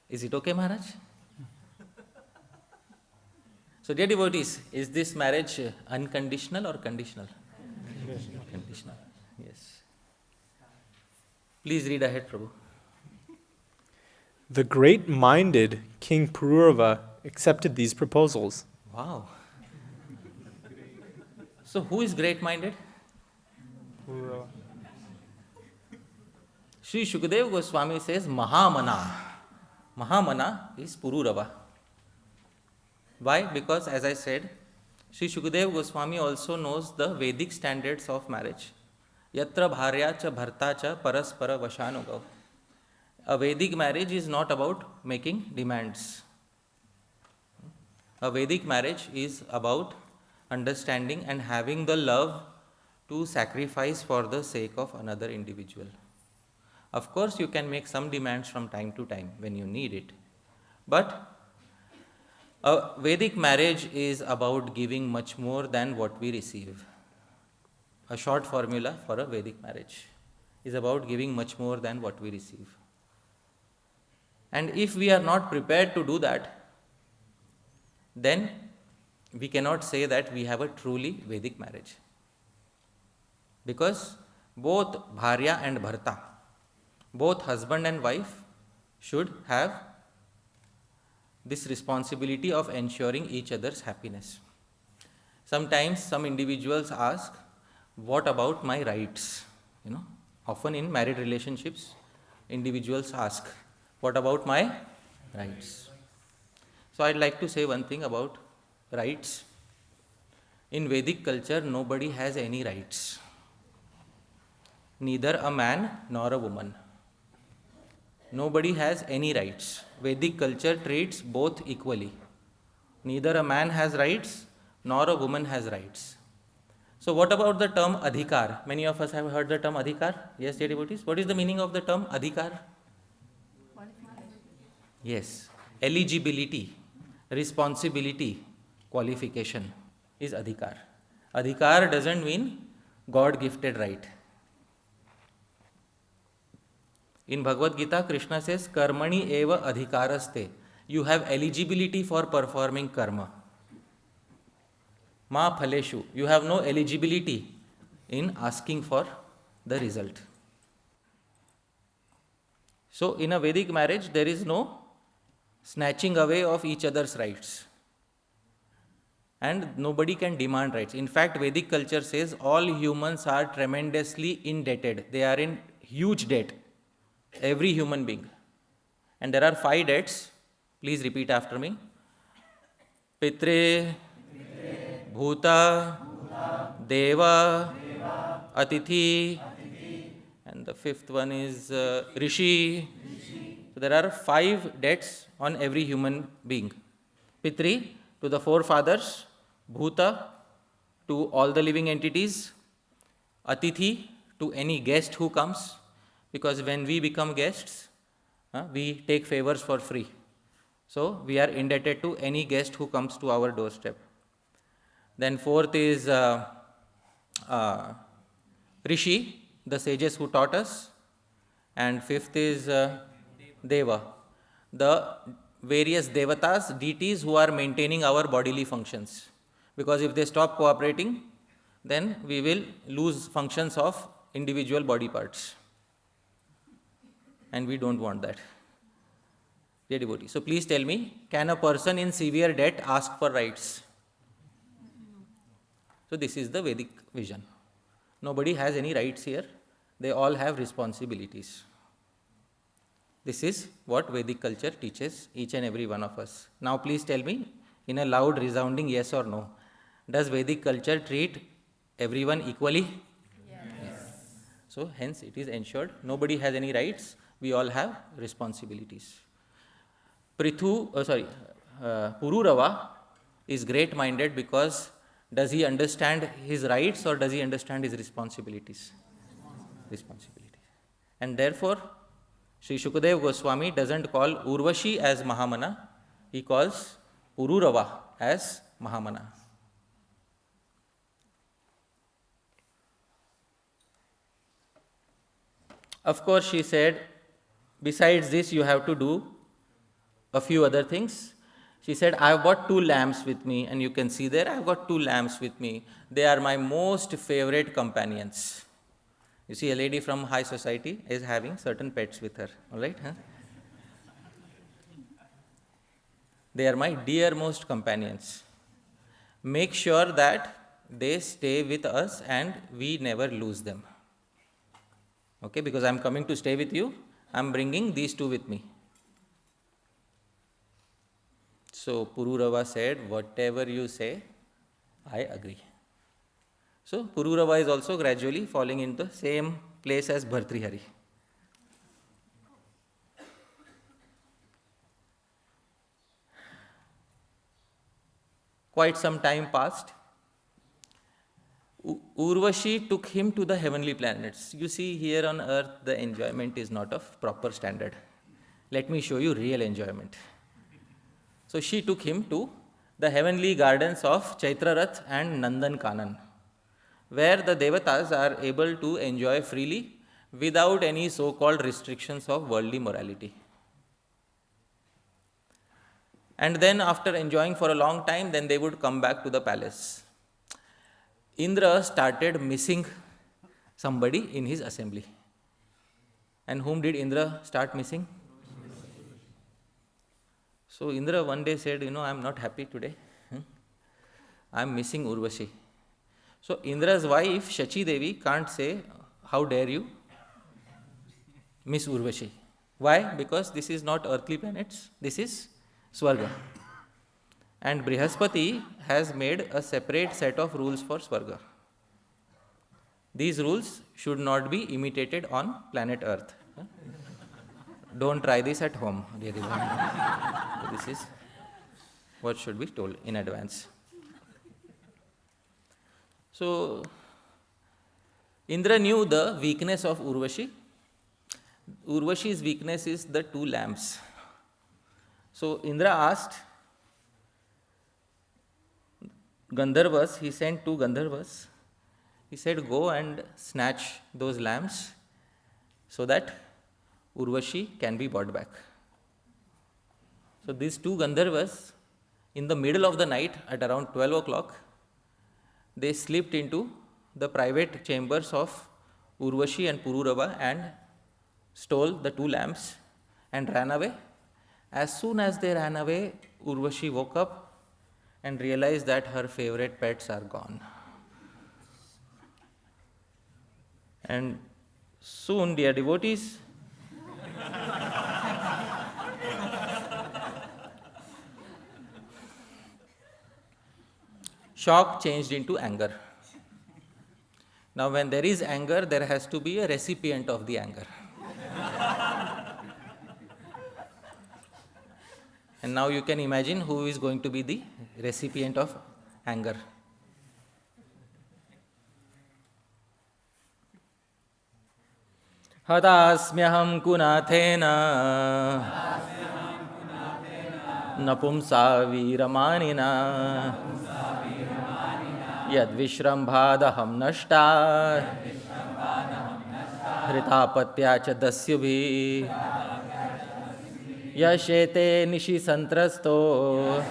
Is it okay, Maharaj? So, dear devotees, is this marriage unconditional or conditional? Conditional. Conditional. Yes. Please read ahead, Prabhu.
The great-minded King Pururava accepted these proposals.
Wow. So, who is great-minded?
Pururava.
Sri Shukadeva Goswami says Mahamana. Mahamana is Pururava. Why? Because as I said, Sri Shukadeva Goswami also knows the Vedic standards of marriage. Yatra bharya cha bharta cha paraspara vashanugav. A Vedic marriage is not about making demands. A Vedic marriage is about understanding and having the love to sacrifice for the sake of another individual. Of course, you can make some demands from time to time when you need it. But a Vedic marriage is about giving much more than what we receive. A short formula for a Vedic marriage is about giving much more than what we receive. And if we are not prepared to do that, then we cannot say that we have a truly Vedic marriage. Because both Bharya and Bharta, both husband and wife, should have this responsibility of ensuring each other's happiness. Sometimes some individuals ask, what about my rights? Often in married relationships, individuals ask, what about my rights? So I'd like to say one thing about rights. In Vedic culture, nobody has any rights. Neither a man nor a woman. Nobody has any rights. Vedic culture treats both equally. Neither a man has rights nor a woman has rights. So what about the term adhikar? Many of us have heard the term adhikar. Yes, dear devotees. What is the meaning of the term adhikar? Yes. Eligibility, responsibility, qualification is adhikar. Adhikar doesn't mean God-gifted right. In Bhagavat Gita, Krishna says, Karmani eva adhikaraste. You have eligibility for performing karma. Ma phaleshu. You have no eligibility in asking for the result. So, in a Vedic marriage, there is no snatching away of each other's rights. and nobody can demand rights. In fact, Vedic culture says all humans are tremendously indebted. They are in huge debt, every human being. And there are 5 debts. Please repeat after me. Pitre, Bhuta, Deva, Atithi, and the 5th one is Rishi. So there are 5 debts on every human being. Pitri, to the forefathers. Bhuta, to all the living entities. Atithi, to any guest who comes. Because when we become guests, we take favors for free. So we are indebted to any guest who comes to our doorstep. Then 4th is Rishi, the sages who taught us. And 5th is Deva, the various devatas, deities who are maintaining our bodily functions. Because if they stop cooperating, then we will lose functions of individual body parts. And we don't want that. Dear devotee. So please tell me, can a person in severe debt ask for rights? So this is the Vedic vision. Nobody has any rights here. They all have responsibilities. This is what Vedic culture teaches each and every one of us. Now please tell me in a loud resounding yes or no. Does Vedic culture treat everyone equally? Yes. So hence it is ensured nobody has any rights. We all have responsibilities. Pururava is great-minded because does he understand his rights or does he understand his responsibilities? Responsibilities. And therefore, Sri Shukadeva Goswami doesn't call Urvashi as Mahamana, he calls Pururava as Mahamana. Of course, she said, besides this, you have to do a few other things. She said, I have got 2 lambs with me, and you can see there, I have got 2 lambs with me. They are my most favorite companions. You see, a lady from high society is having certain pets with her, all right? Huh? They are my dearmost companions. Make sure that they stay with us and we never lose them. Okay, because I am coming to stay with you, I am bringing these 2 with me. So Pururava said, whatever you say, I agree. So Pururava is also gradually falling into the same place as Bhartrihari. Quite some time passed. Urvashi took him to the heavenly planets. You see, here on earth, the enjoyment is not of proper standard. Let me show you real enjoyment. So she took him to the heavenly gardens of Chaitrarath and Nandan Kanan, where the devatas are able to enjoy freely without any so-called restrictions of worldly morality. And then after enjoying for a long time, then they would come back to the palace. Indra started missing somebody in his assembly. And whom did Indra start missing? So Indra one day said, I am not happy today. I am missing Urvashi. So Indra's wife, Shachi Devi, can't say, how dare you miss Urvashi. Why? Because this is not earthly planets, this is Swarga. And Brihaspati has made a separate set of rules for Swarga. These rules should not be imitated on planet Earth. Don't try this at home, really. This is what should be told in advance. So, Indra knew the weakness of Urvashi. Urvashi's weakness is the 2 lambs. So, Indra asked Gandharvas, he sent 2 Gandharvas. He said, go and snatch those lambs so that Urvashi can be brought back. So these 2 Gandharvas, in the middle of the night at around 12 o'clock, they slipped into the private chambers of Urvashi and Pururava and stole the 2 lambs and ran away. As soon as they ran away, Urvashi woke up and realize that her favorite pets are gone. And soon, dear devotees, shock changed into anger. Now, when there is anger, there has to be a recipient of the anger. And now you can imagine who is going to be the recipient of anger. Hadasmyaham kunathena napumsa viramanina yad vishrambhadaham nashta hritapatya cha dasyubhi yashete nishi santrasto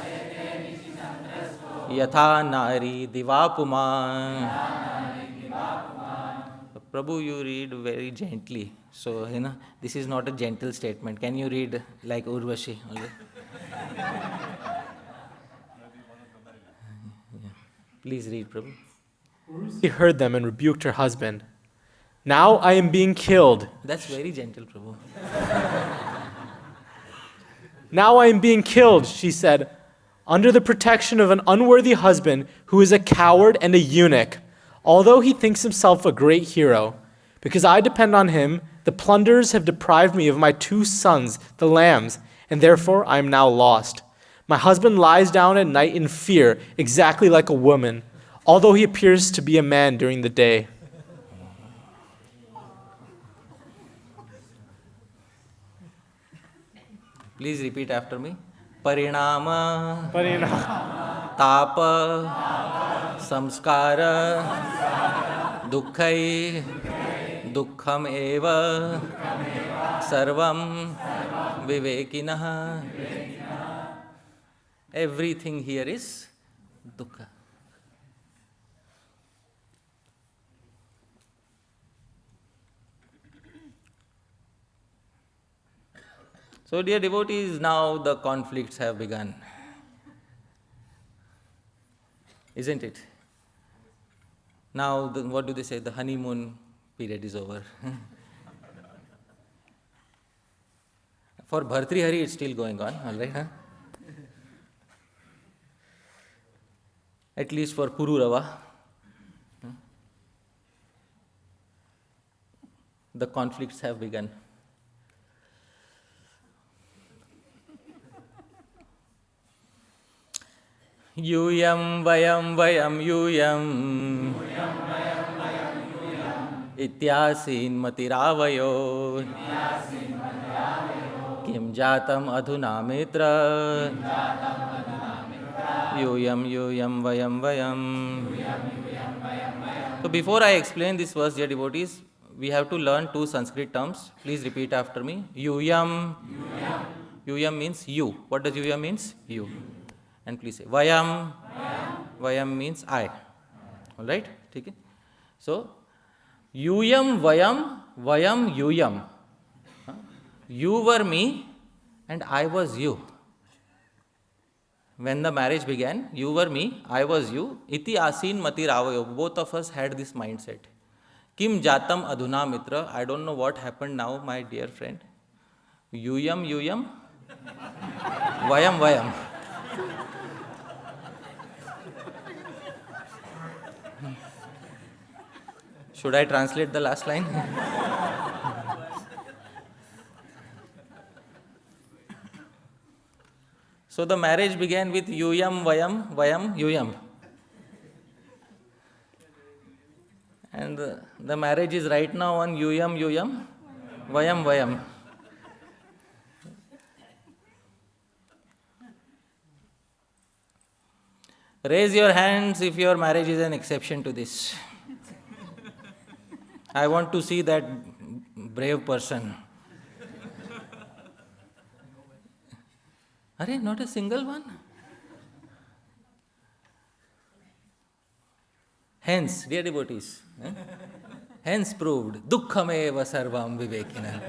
yatha nari divapuma. Prabhu, you read very gently. So, this is not a gentle statement. Can you read like Urvashi only? Yeah. Please read, Prabhu.
She heard them and rebuked her husband. Now I am being killed.
That's very gentle, Prabhu.
Now I am being killed, she said, under the protection of an unworthy husband who is a coward and a eunuch, although he thinks himself a great hero. Because I depend on him, the plunderers have deprived me of my 2 sons, the lambs, and therefore I am now lost. My husband lies down at night in fear, exactly like a woman, although he appears to be a man during the day.
Please repeat after me. Parinama,
Parinama,
tapa, samskara, dukkhai, dukkham eva, sarvam, vivekinah. Everything here is dukkha. So, dear devotees, now the conflicts have begun. Isn't it? Now, what do they say? The honeymoon period is over. For Bhartrihari, it's still going on, all right? Huh? At least for Pururava, the conflicts have begun. Yuyam vayam yuyam ityasin matiravayo kim jatam adhuna mitra yuyam vayam. So before I explain this verse, dear devotees, we have to learn 2 Sanskrit terms. Please repeat after me. Yuyam. Yuyam means you. What does yuyam means? You. And please say vayam. Vayam means I. All right? Okay? So, yuyam vayam, vayam yuyam. You were me and I was you. When the marriage began, you were me, I was you. Iti asin mati ravayo. Both of us had this mindset. Kim jatam adhuna mitra. I don't know what happened now, my dear friend. Yuyam. Vayam. Should I translate the last line? So the marriage began with yuyam, vayam, yuyam. And the marriage is right now on yuyam, vayam. Raise your hands if your marriage is an exception to this. I want to see that brave person. Are not a single one? Hence, dear devotees, hence proved, dukkhameva sarvam vivekina.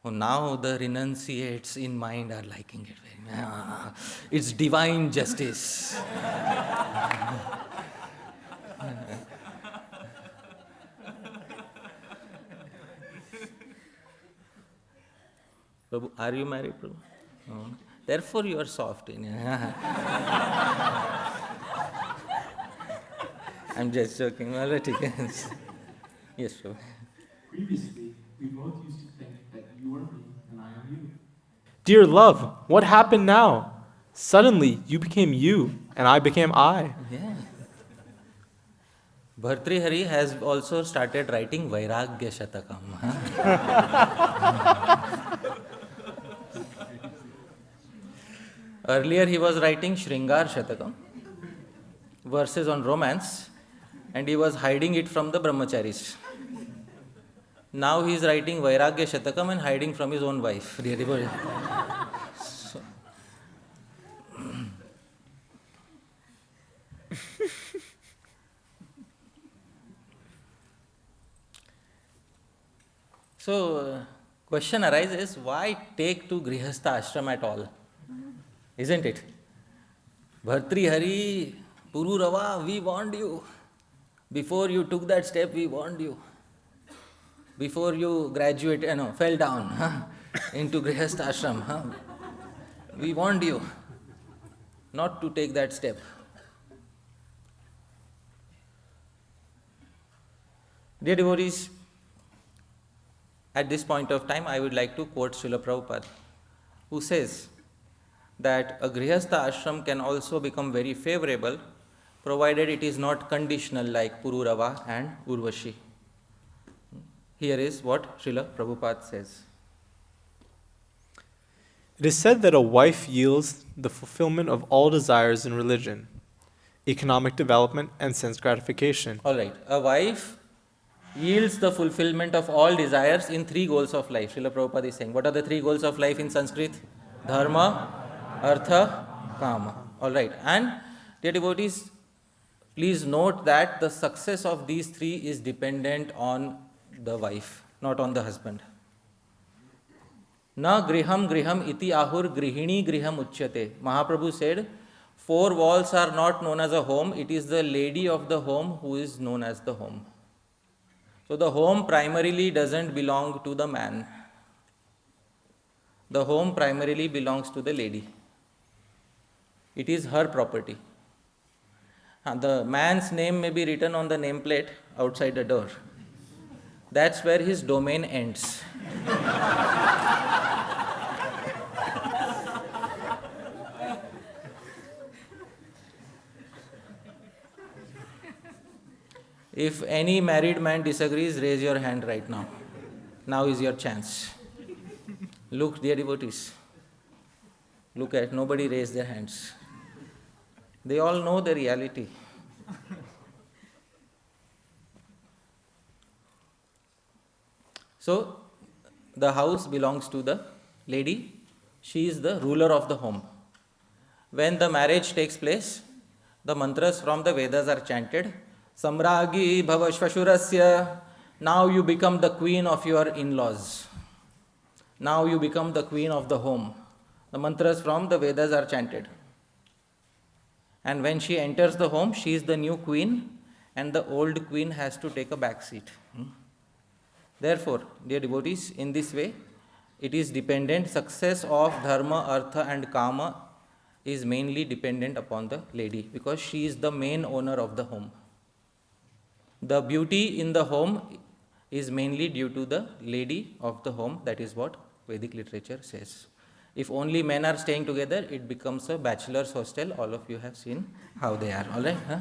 Oh, now the renunciates in mind are liking it very much. It's divine justice. Prabhu, are you married, Prabhu? No. Therefore you are soft. I'm just joking. All right, yes, Prabhu.
Previously, we both used to think that you are me and I am you.
Dear love, what happened now? Suddenly, you became you, and I became I.
Yeah. Bhartrihari has also started writing Vairagya Shatakam. Earlier he was writing Shringar Shatakam, verses on romance, and he was hiding it from the brahmacharis. Now he is writing Vairagya Shatakam and hiding from his own wife. So, question arises, why take to Grihastha ashram at all? Isn't it? Bhartrihari, Pururava, we warned you. Before you took that step, we warned you. Before you fell down into Grihastha ashram, we warned you not to take that step. Dear devotees, at this point of time, I would like to quote Srila Prabhupada, who says that a Grihastha ashram can also become very favorable, provided it is not conditional like Pururava and Urvashi. Here is what Srila Prabhupada says.
It is said that a wife yields the fulfillment of all desires in religion, economic development, and sense gratification.
All right, a wife yields the fulfillment of all desires in three goals of life. Srila Prabhupada is saying, what are the three goals of life in Sanskrit? Dharma, Artha, Kama. All right, and dear devotees, please note that the success of these three is dependent on the wife, not on the husband. Na griham griham iti ahur grihini griham uchyate. Mahaprabhu said, four walls are not known as a home, it is the lady of the home who is known as the home. So the home primarily doesn't belong to the man. The home primarily belongs to the lady. It is her property. The man's name may be written on the nameplate outside the door. That's where his domain ends. If any married man disagrees, raise your hand right now. Now is your chance. Look, dear devotees. Look at, nobody raised their hands. They all know the reality. So, the house belongs to the lady. She is the ruler of the home. When the marriage takes place, the mantras from the Vedas are chanted. Samragi bhava shvashurasya. Now you become the queen of your in-laws. Now you become the queen of the home. The mantras from the Vedas are chanted. And when she enters the home, she is the new queen and the old queen has to take a back seat. Therefore, dear devotees, in this way, it is dependent, success of dharma, artha and kama is mainly dependent upon the lady because she is the main owner of the home. The beauty in the home is mainly due to the lady of the home. That is what Vedic literature says. If only men are staying together, it becomes a bachelor's hostel. All of you have seen how they are. All right? Huh?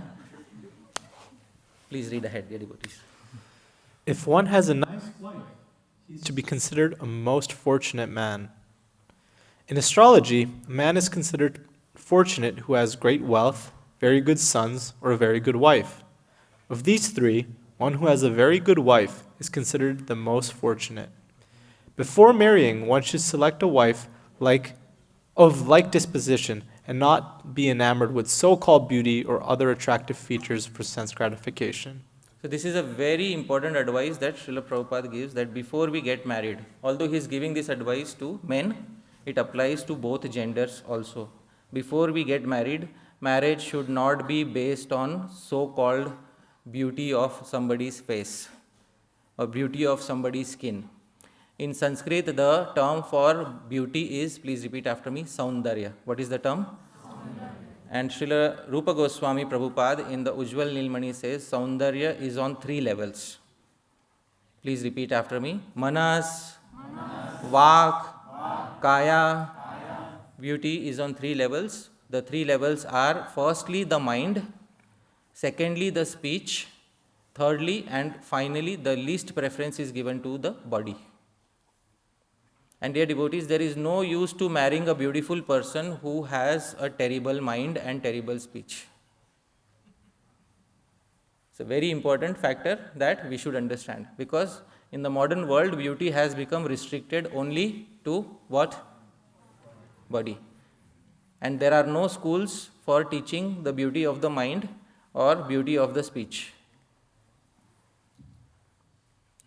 Please read ahead, dear devotees.
If one has a nice wife, he is to be considered a most fortunate man. In astrology, a man is considered fortunate who has great wealth, very good sons, or a very good wife. Of these three, one who has a very good wife is considered the most fortunate. Before marrying, one should select a wife of like disposition and not be enamored with so-called beauty or other attractive features for sense gratification.
So this is a very important advice that Srila Prabhupada gives, that before we get married, although he is giving this advice to men, it applies to both genders also. Before we get married, marriage should not be based on so-called beauty of somebody's face or beauty of somebody's skin. In Sanskrit, the term for beauty is, please repeat after me, Saundarya. What is the term? And Srila Rupa Goswami Prabhupada in the Ujjwal Nilmani says Saundarya is on 3 levels. Please repeat after me. Manas, Vak, Kaya. Beauty is on 3 levels. The 3 levels are firstly the mind, secondly the speech, thirdly and finally the least preference is given to the body. And dear devotees, there is no use to marrying a beautiful person who has a terrible mind and terrible speech. It's a very important factor that we should understand, because in the modern world, beauty has become restricted only to what? Body. And there are no schools for teaching the beauty of the mind or beauty of the speech.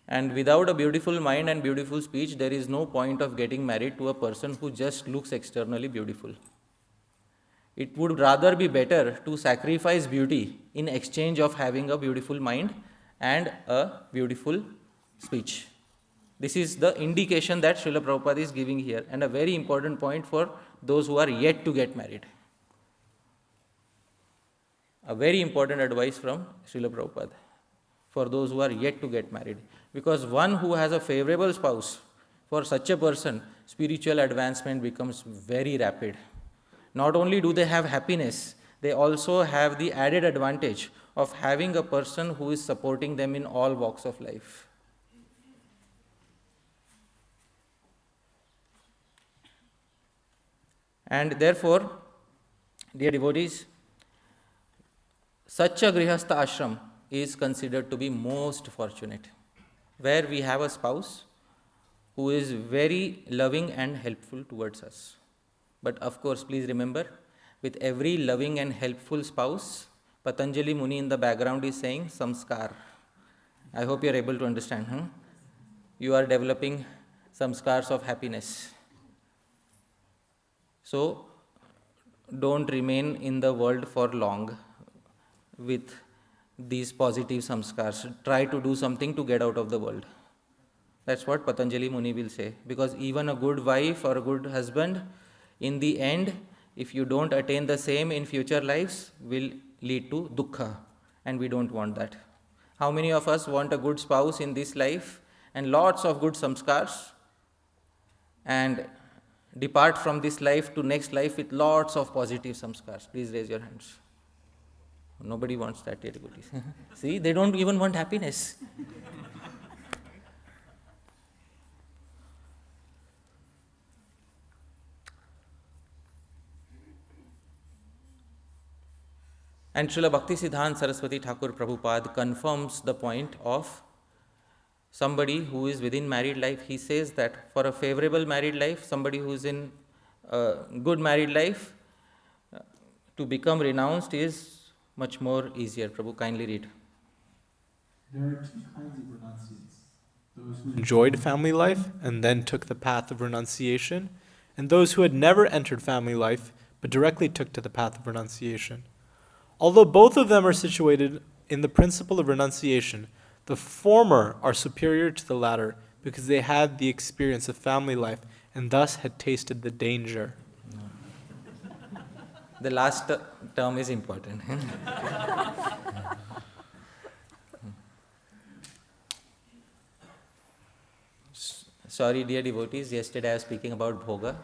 And without a beautiful mind and beautiful speech, there is no point of getting married to a person who just looks externally beautiful. It would rather be better to sacrifice beauty in exchange of having a beautiful mind and a beautiful speech. This is the indication that Srila Prabhupada is giving here, and a very important point for those who are yet to get married. A very important advice from Srila Prabhupada for those who are yet to get married. Because one who has a favorable spouse, for such a person, spiritual advancement becomes very rapid. Not only do they have happiness, they also have the added advantage of having a person who is supporting them in all walks of life. And therefore, dear devotees, such a grihastha ashram is considered to be most fortunate, where we have a spouse who is very loving and helpful towards us. But of course, please remember, with every loving and helpful spouse, Patanjali Muni in the background is saying samskar. I hope you are able to understand. You are developing samskars of happiness. So, don't remain in the world for long with these positive samskars. Try to do something to get out of the world. That's what Patanjali Muni will say. Because even a good wife or a good husband, in the end, if you don't attain the same in future lives, will lead to dukkha. And we don't want that. How many of us want a good spouse in this life and lots of good samskars, and depart from this life to next life with lots of positive samskars? Please raise your hands. Nobody wants that, dear devotees. See, they don't even want happiness. And Srila Bhaktisiddhanta Saraswati Thakur Prabhupada confirms the point of somebody who is within married life. He says that for a favorable married life, somebody who is in a good married life, to become renounced is much more easier. Prabhu, kindly read.
There are 2 kinds of renunciates. Those who
enjoyed family life and then took the path of renunciation, and those who had never entered family life but directly took to the path of renunciation. Although both of them are situated in the principle of renunciation, the former are superior to the latter because they had the experience of family life and thus had tasted the danger.
The last term is important. Sorry, dear devotees, yesterday I was speaking about Bhoga.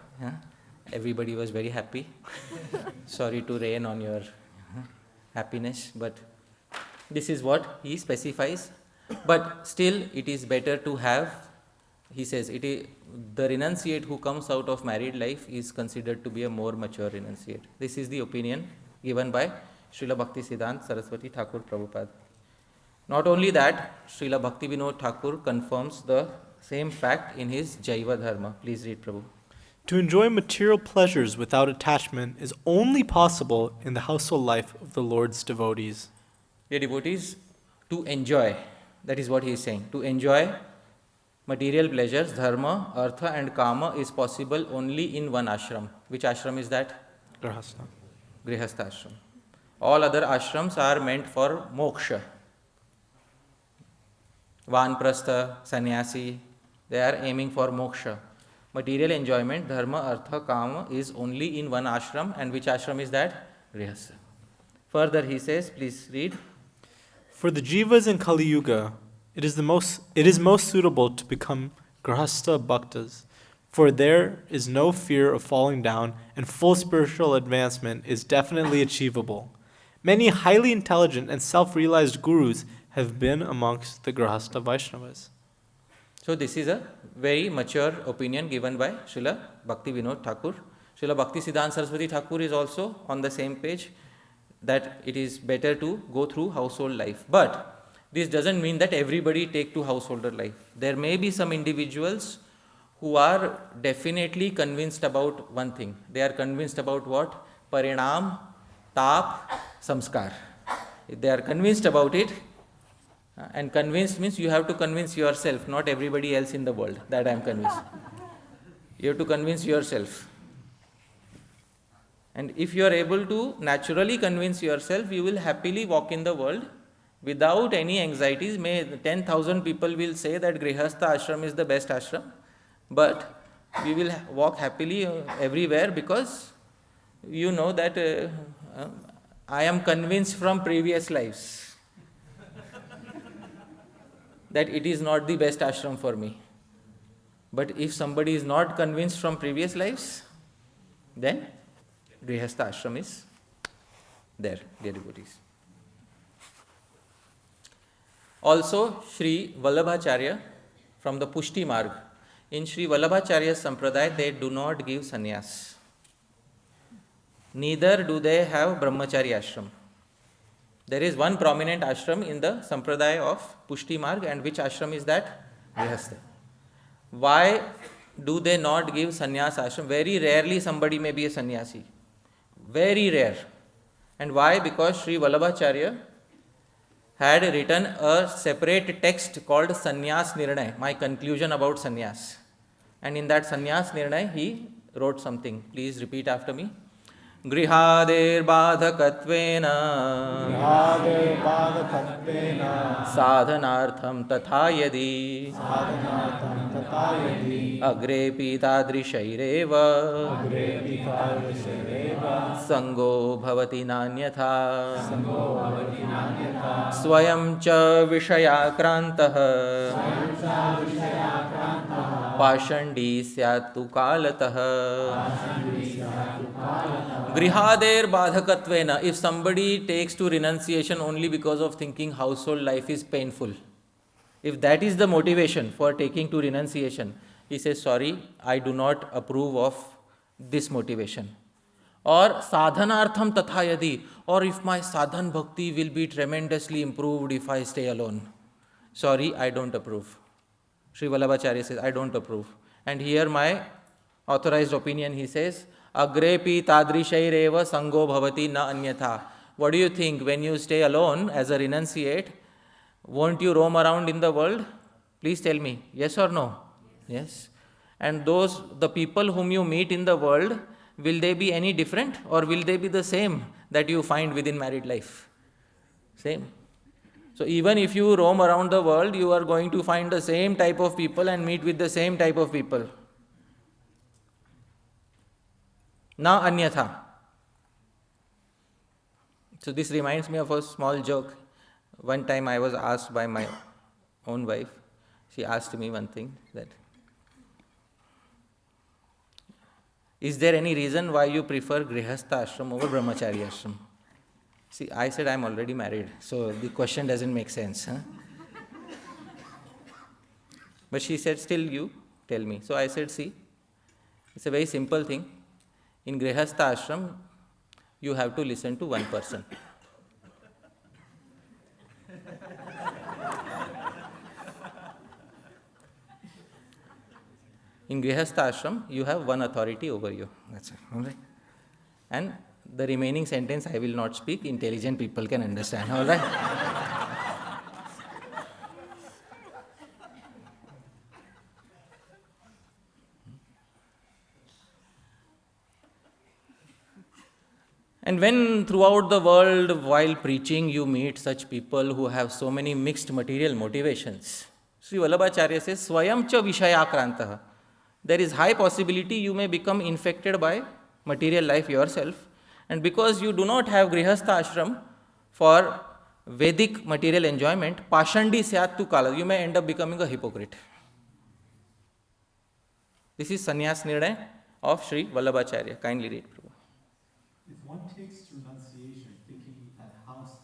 Everybody was very happy. Sorry to rain on your happiness, but this is what he specifies. But still, it is better to have, he says, the renunciate who comes out of married life is considered to be a more mature renunciate. This is the opinion given by Srila Bhaktisiddhanta Saraswati Thakur Prabhupada. Not only that, Srila Bhakti Vinod Thakur confirms the same fact in his Jaiva Dharma. Please read, Prabhu.
To enjoy material pleasures without attachment is only possible in the household life of the Lord's devotees.
Dear devotees, to enjoy, that is what he is saying, to enjoy material pleasures, dharma, artha and kama is possible only in one ashram. Which ashram is that?
Grihastha.
Grihastha ashram. All other ashrams are meant for moksha. Vanprastha, sannyasi, they are aiming for moksha. Material enjoyment, dharma, artha, kama is only in one ashram. And which ashram is that? Grihastha. Further he says, please read.
For the jivas in Kali Yuga, it is most suitable to become grihastha bhaktas, for there is no fear of falling down, and full spiritual advancement is definitely achievable. Many highly intelligent and self-realized gurus have been amongst the grihastha Vaishnavas.
So this is a very mature opinion given by Srila Bhakti Vinod Thakur. Srila Bhakti Siddhanta Saraswati Thakur is also on the same page, that it is better to go through household life. But this doesn't mean that everybody take to householder life. There may be some individuals who are definitely convinced about one thing. They are convinced about what? Parinam, tap, samskar. If they are convinced about it, and convinced means you have to convince yourself, not everybody else in the world, that I am convinced. You have to convince yourself. And if you are able to naturally convince yourself, you will happily walk in the world without any anxieties. May 10,000 people will say that Grihastha ashram is the best ashram, but we will walk happily everywhere because you know that I am convinced from previous lives that it is not the best ashram for me. But if somebody is not convinced from previous lives, then Grihastha ashram is there, dear devotees. Also, Sri Vallabhacharya from the Pushti Marg. In Sri Vallabhacharya's Sampradaya, they do not give sannyas. Neither do they have Brahmachari ashram. There is one prominent ashram in the Sampradaya of Pushti Marg, and which ashram is that? Grihastha. Why do they not give sannyas ashram? Very rarely somebody may be a sannyasi. Very rare. And why? Because Sri Vallabhacharya had written a separate text called Sannyas Nirnay, my conclusion about sannyas. And in that Sannyas Nirnay, he wrote something. Please repeat after me. Grihader badhakatvena sadhanartham tatha yadi agrepi tadrishaireva sango bhavati nanyatha swayam cha vishayakrantah pashandi syatu kalatah. Grihader badhakatvena. If somebody takes to renunciation only because of thinking household life is painful, if that is the motivation for taking to renunciation, he says, sorry, I do not approve of this motivation. Or sadhanartham tathayadi, or if my sadhan bhakti will be tremendously improved if I stay alone. Sorry, I don't approve. Sri Vallabhacharya says, I don't approve. And here my authorized opinion, he says, agrepi tadrishaireva sango bhavati na anyatha. What do you think? When you stay alone as a renunciate, won't you roam around in the world? Please tell me, yes or no? Yes. And the people whom you meet in the world, will they be any different, or will they be the same that you find within married life? Same. So even if you roam around the world, you are going to find the same type of people and meet with the same type of people. Na anyatha. So this reminds me of a small joke. One time I was asked by my own wife, she asked me one thing, that is there any reason why you prefer Grihastha ashram over Brahmachari ashram? See, I said I am already married, so the question doesn't make sense. Huh? But she said, still you tell me. So I said, see, it's a very simple thing. In Grihastha ashram, you have to listen to one person. In Grihastha ashram, you have one authority over you. That's it. All right? And the remaining sentence I will not speak. Intelligent people can understand. All right? And when throughout the world, while preaching, you meet such people who have so many mixed material motivations, Sri Vallabhacharya says, Swayam cha vishayakrantah. There is high possibility you may become infected by material life yourself. And because you do not have grihastha ashram for Vedic material enjoyment, pashandi syat tu kala, you may end up becoming a hypocrite. This is Sannyas Nirnay of Sri Vallabhacharya. Kindly read, Prabhu.
If one takes renunciation thinking that house,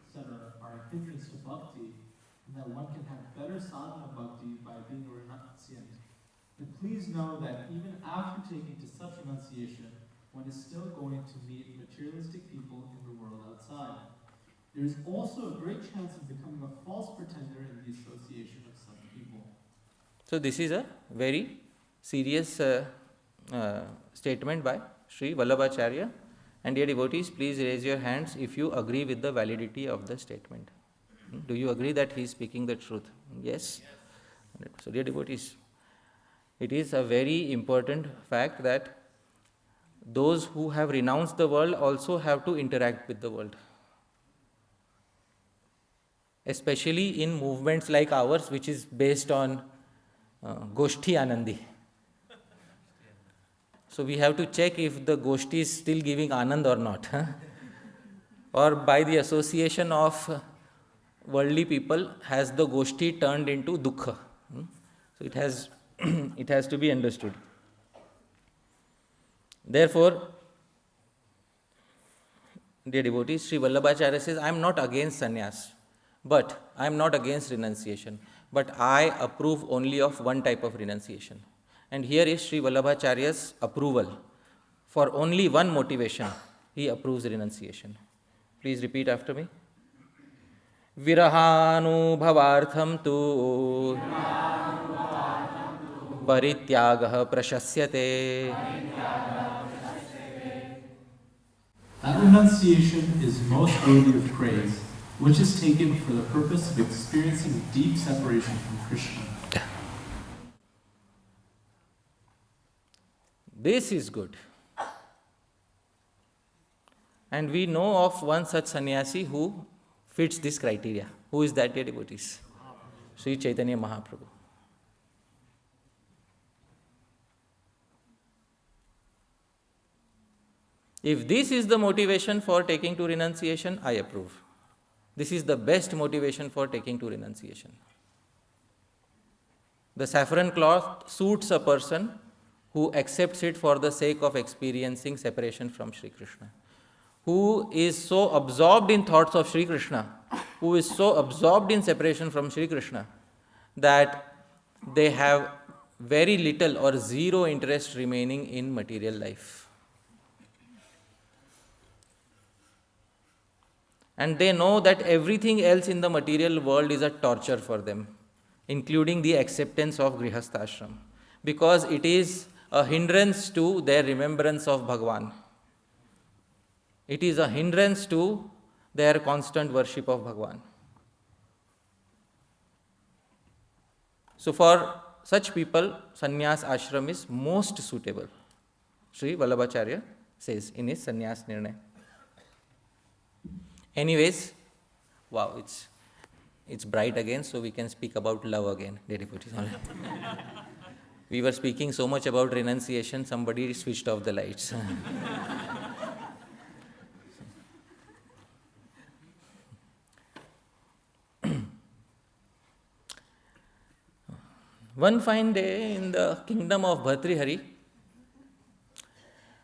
etc., are hindrance to bhakti, and that one can have better sadhana bhakti by being a renunciant, then please know that even after taking to such renunciation, one is still going to meet materialistic people in the world outside. There is also a great chance of becoming a false pretender in the association of such people.
So this is a very serious statement by Sri Vallabhacharya. And dear devotees, please raise your hands if you agree with the validity of the statement. Do you agree that he is speaking the truth? Yes? So dear devotees, it is a very important fact that those who have renounced the world also have to interact with the world. Especially in movements like ours, which is based on Goshti Anandi. So we have to check if the Goshti is still giving Anand or not. Or by the association of worldly people, has the Goshti turned into Dukha? So it has, it has to be understood. Therefore, dear devotees, Sri Vallabhacharya says, I am not against sannyas, but I am not against renunciation, but I approve only of one type of renunciation. And here is Sri Vallabhacharya's approval. For only one motivation, he approves renunciation. Please repeat after me. Virahanubhavartham tu parityagah prashasyate.
That renunciation is most worthy of praise, which is taken for the purpose of experiencing deep separation from Krishna.
This is good. And we know of one such sannyasi who fits this criteria. Who is that, dear devotees? Sri Chaitanya Mahaprabhu. If this is the motivation for taking to renunciation, I approve. This is the best motivation for taking to renunciation. The saffron cloth suits a person who accepts it for the sake of experiencing separation from Sri Krishna, who is so absorbed in thoughts of Sri Krishna, who is so absorbed in separation from Sri Krishna, that they have very little or zero interest remaining in material life. And they know that everything else in the material world is a torture for them, including the acceptance of Grihastha ashram, because it is a hindrance to their remembrance of Bhagavan. It is a hindrance to their constant worship of Bhagavan. So for such people, sannyas ashram is most suitable. Sri Vallabhacharya says in his Sannyas Nirnay. Anyways, wow, it's bright again, so we can speak about love again. We were speaking so much about renunciation, somebody switched off the lights. One fine day in the kingdom of Bhartrihari,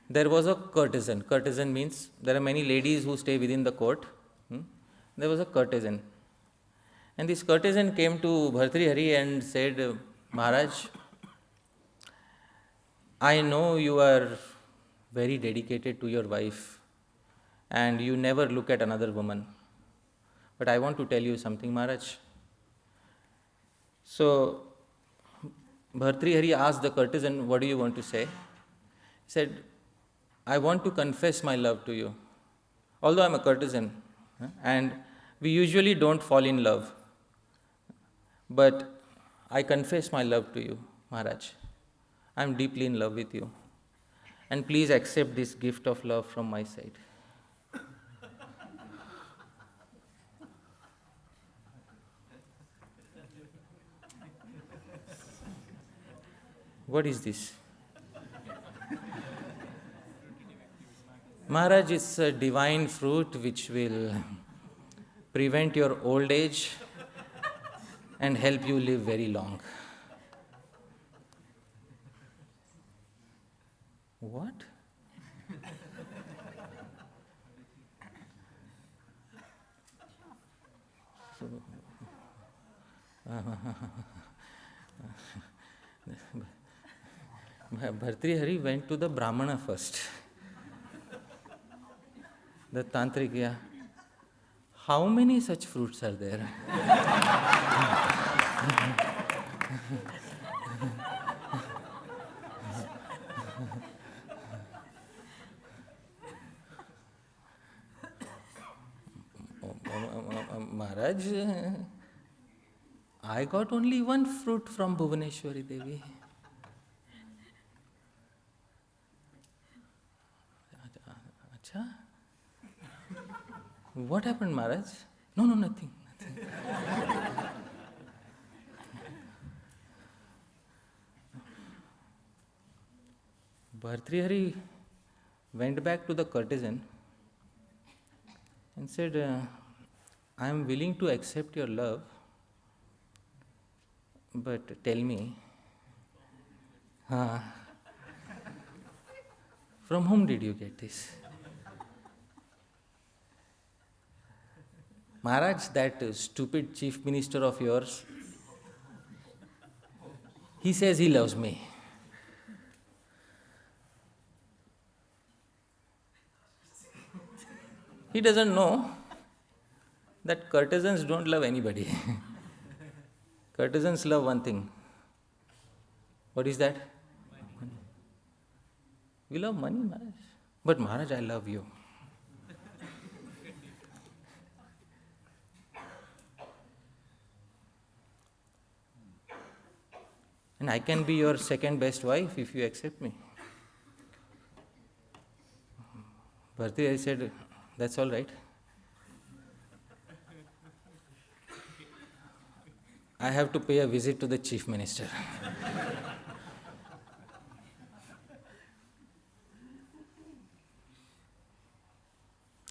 there was a courtesan. Courtesan means there are many ladies who stay within the court. There was a courtesan. And this courtesan came to Bhartrihari and said, Maharaj, I know you are very dedicated to your wife and you never look at another woman. But I want to tell you something, Maharaj. So, Bhartrihari asked the courtesan, what do you want to say? He said, I want to confess my love to you. Although I am a courtesan, and we usually don't fall in love, but I confess my love to you, Maharaj. I am deeply in love with you. And please accept this gift of love from my side. What is this? Maharaj, it's a divine fruit which will prevent your old age and help you live very long. What? Bhartrihari went to the Brahmana first. The Tantric, yeah. How many such fruits are there? Maharaj, I got only one fruit from Bhuvaneshwari Devi. Acha? What happened, Maharaj? No, nothing. Bhartrihari went back to the courtesan and said, I am willing to accept your love, but tell me, from whom did you get this? Maharaj, that stupid chief minister of yours, he says he loves me. He doesn't know that courtesans don't love anybody. Courtesans love one thing. What is that? Money. We love money, Maharaj. But Maharaj, I love you. And I can be your second best wife if you accept me. Bharti said, that's all right. I have to pay a visit to the chief minister.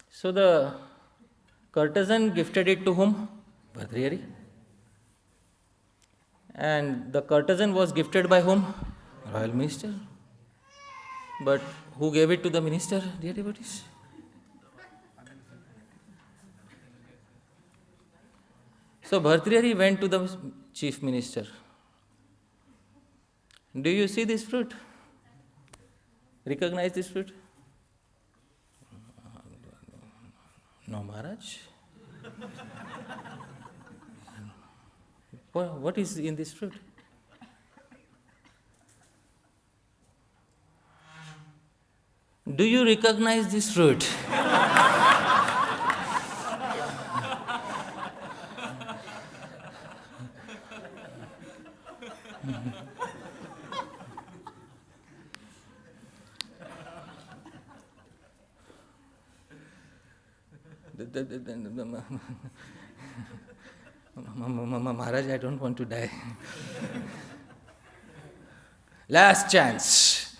So the courtesan gifted it to whom? Bhartrihari. And the courtesan was gifted by whom? Royal minister. But who gave it to the minister, dear devotees? So Bhartrihari went to the chief minister. Do you see this fruit? Recognize this fruit? No, Maharaj. What is in this fruit? Do you recognize this fruit? Maharaj, I don't want to die. Last chance.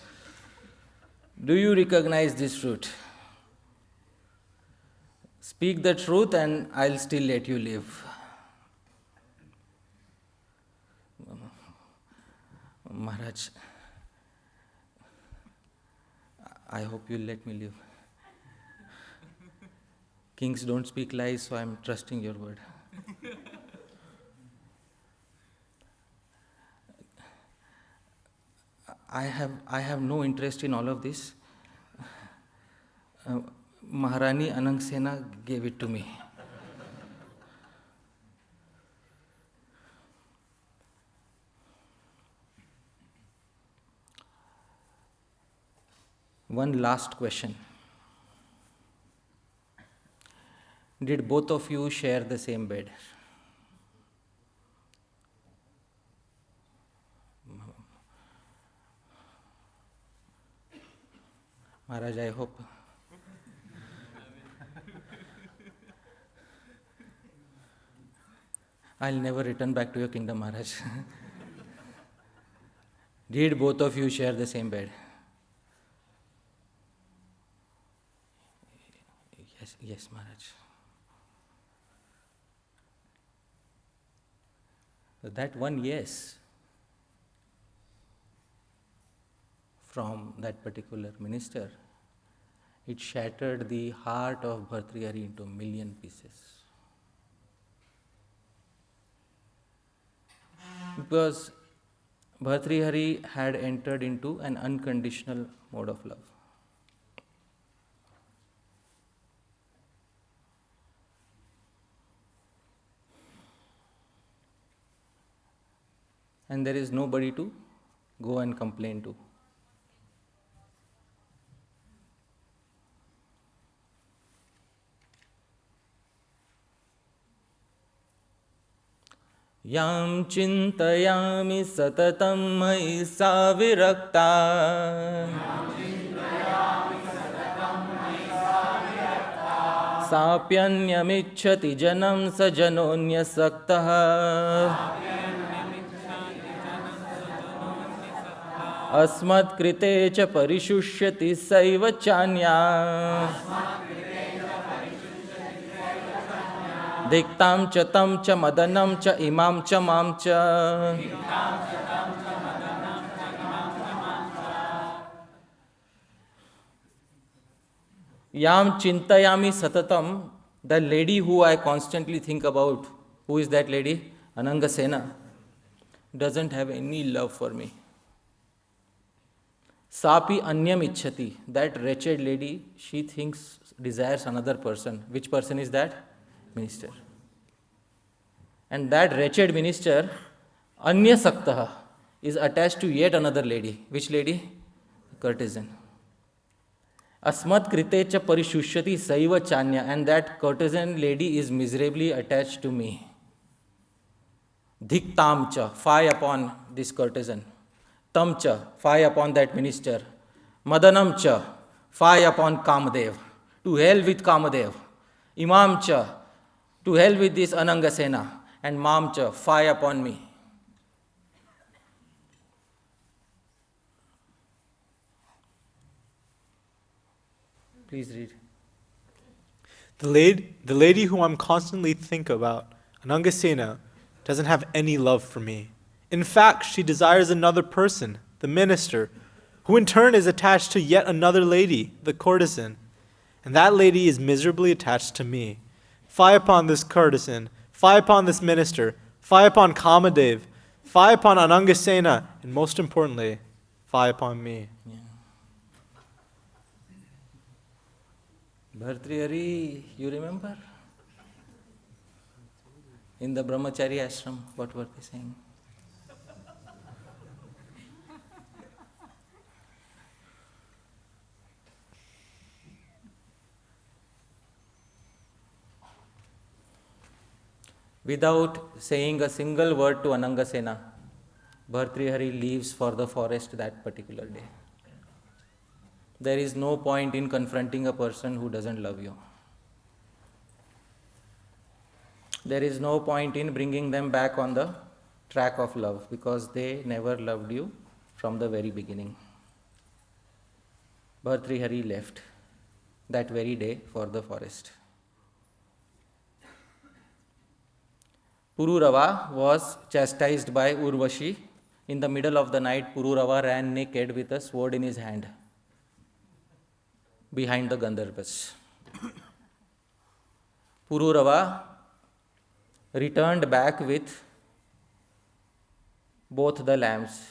Do you recognize this fruit? Speak the truth and I'll still let you live. Maharaj, I hope you'll let me live. Kings don't speak lies, so I'm trusting your word. I have no interest in all of this. Maharani Anangsena gave it to me. One last question. Did both of you share the same bed? Maharaj, I hope. I'll never return back to your kingdom, Maharaj. Did both of you share the same bed? Yes, Maharaj. That one yes from that particular minister, it shattered the heart of Bhartrihari into a million pieces. Because Bhartrihari had entered into an unconditional mode of love. And there is nobody to go and complain to. Yam chintayami satatam mai sa virakta sapyanyamichhati janam sa janonya saktah अस्मत् कृते च परिशुष्यति सैव चान्या दिक्तां च तं च मदनं च इमां च मां च याम चिंतयामि सततम. The lady who I constantly think about, who is that lady? Anangasena, doesn't have any love for me. Sapi anyam ichhati. That wretched lady, she desires another person. Which person is that? Minister. And that wretched minister, anya saktaha, is attached to yet another lady. Which lady? Courtesan. Asmat krite cha parishushati saiva chanya. And that courtesan lady is miserably attached to me. Dhiktam cha, fie upon this courtesan. Tamcha, fie upon that minister. Madanamcha, fie upon Kamadev. To hell with Kamadev. Imamcha, to hell with this Anangasena. And Mamcha, fie upon me. Please read.
The lady whom I'm constantly think about, Anangasena, doesn't have any love for me. In fact, she desires another person, the minister, who in turn is attached to yet another lady, the courtesan. And that lady is miserably attached to me. Fie upon this courtesan, fie upon this minister, fie upon Kamadev, fie upon Anangasena, and most importantly, fie upon me.
Yeah. Bhartrihari, you remember? In the Brahmachari ashram, what were they saying? Without saying a single word to Anangasena, Bhartrihari leaves for the forest that particular day. There is no point in confronting a person who doesn't love you. There is no point in bringing them back on the track of love because they never loved you from the very beginning. Bhartrihari left that very day for the forest. Pururava was chastised by Urvashi. In the middle of the night, Pururava ran naked with a sword in his hand behind the Gandharvas. Pururava returned back with both the lambs.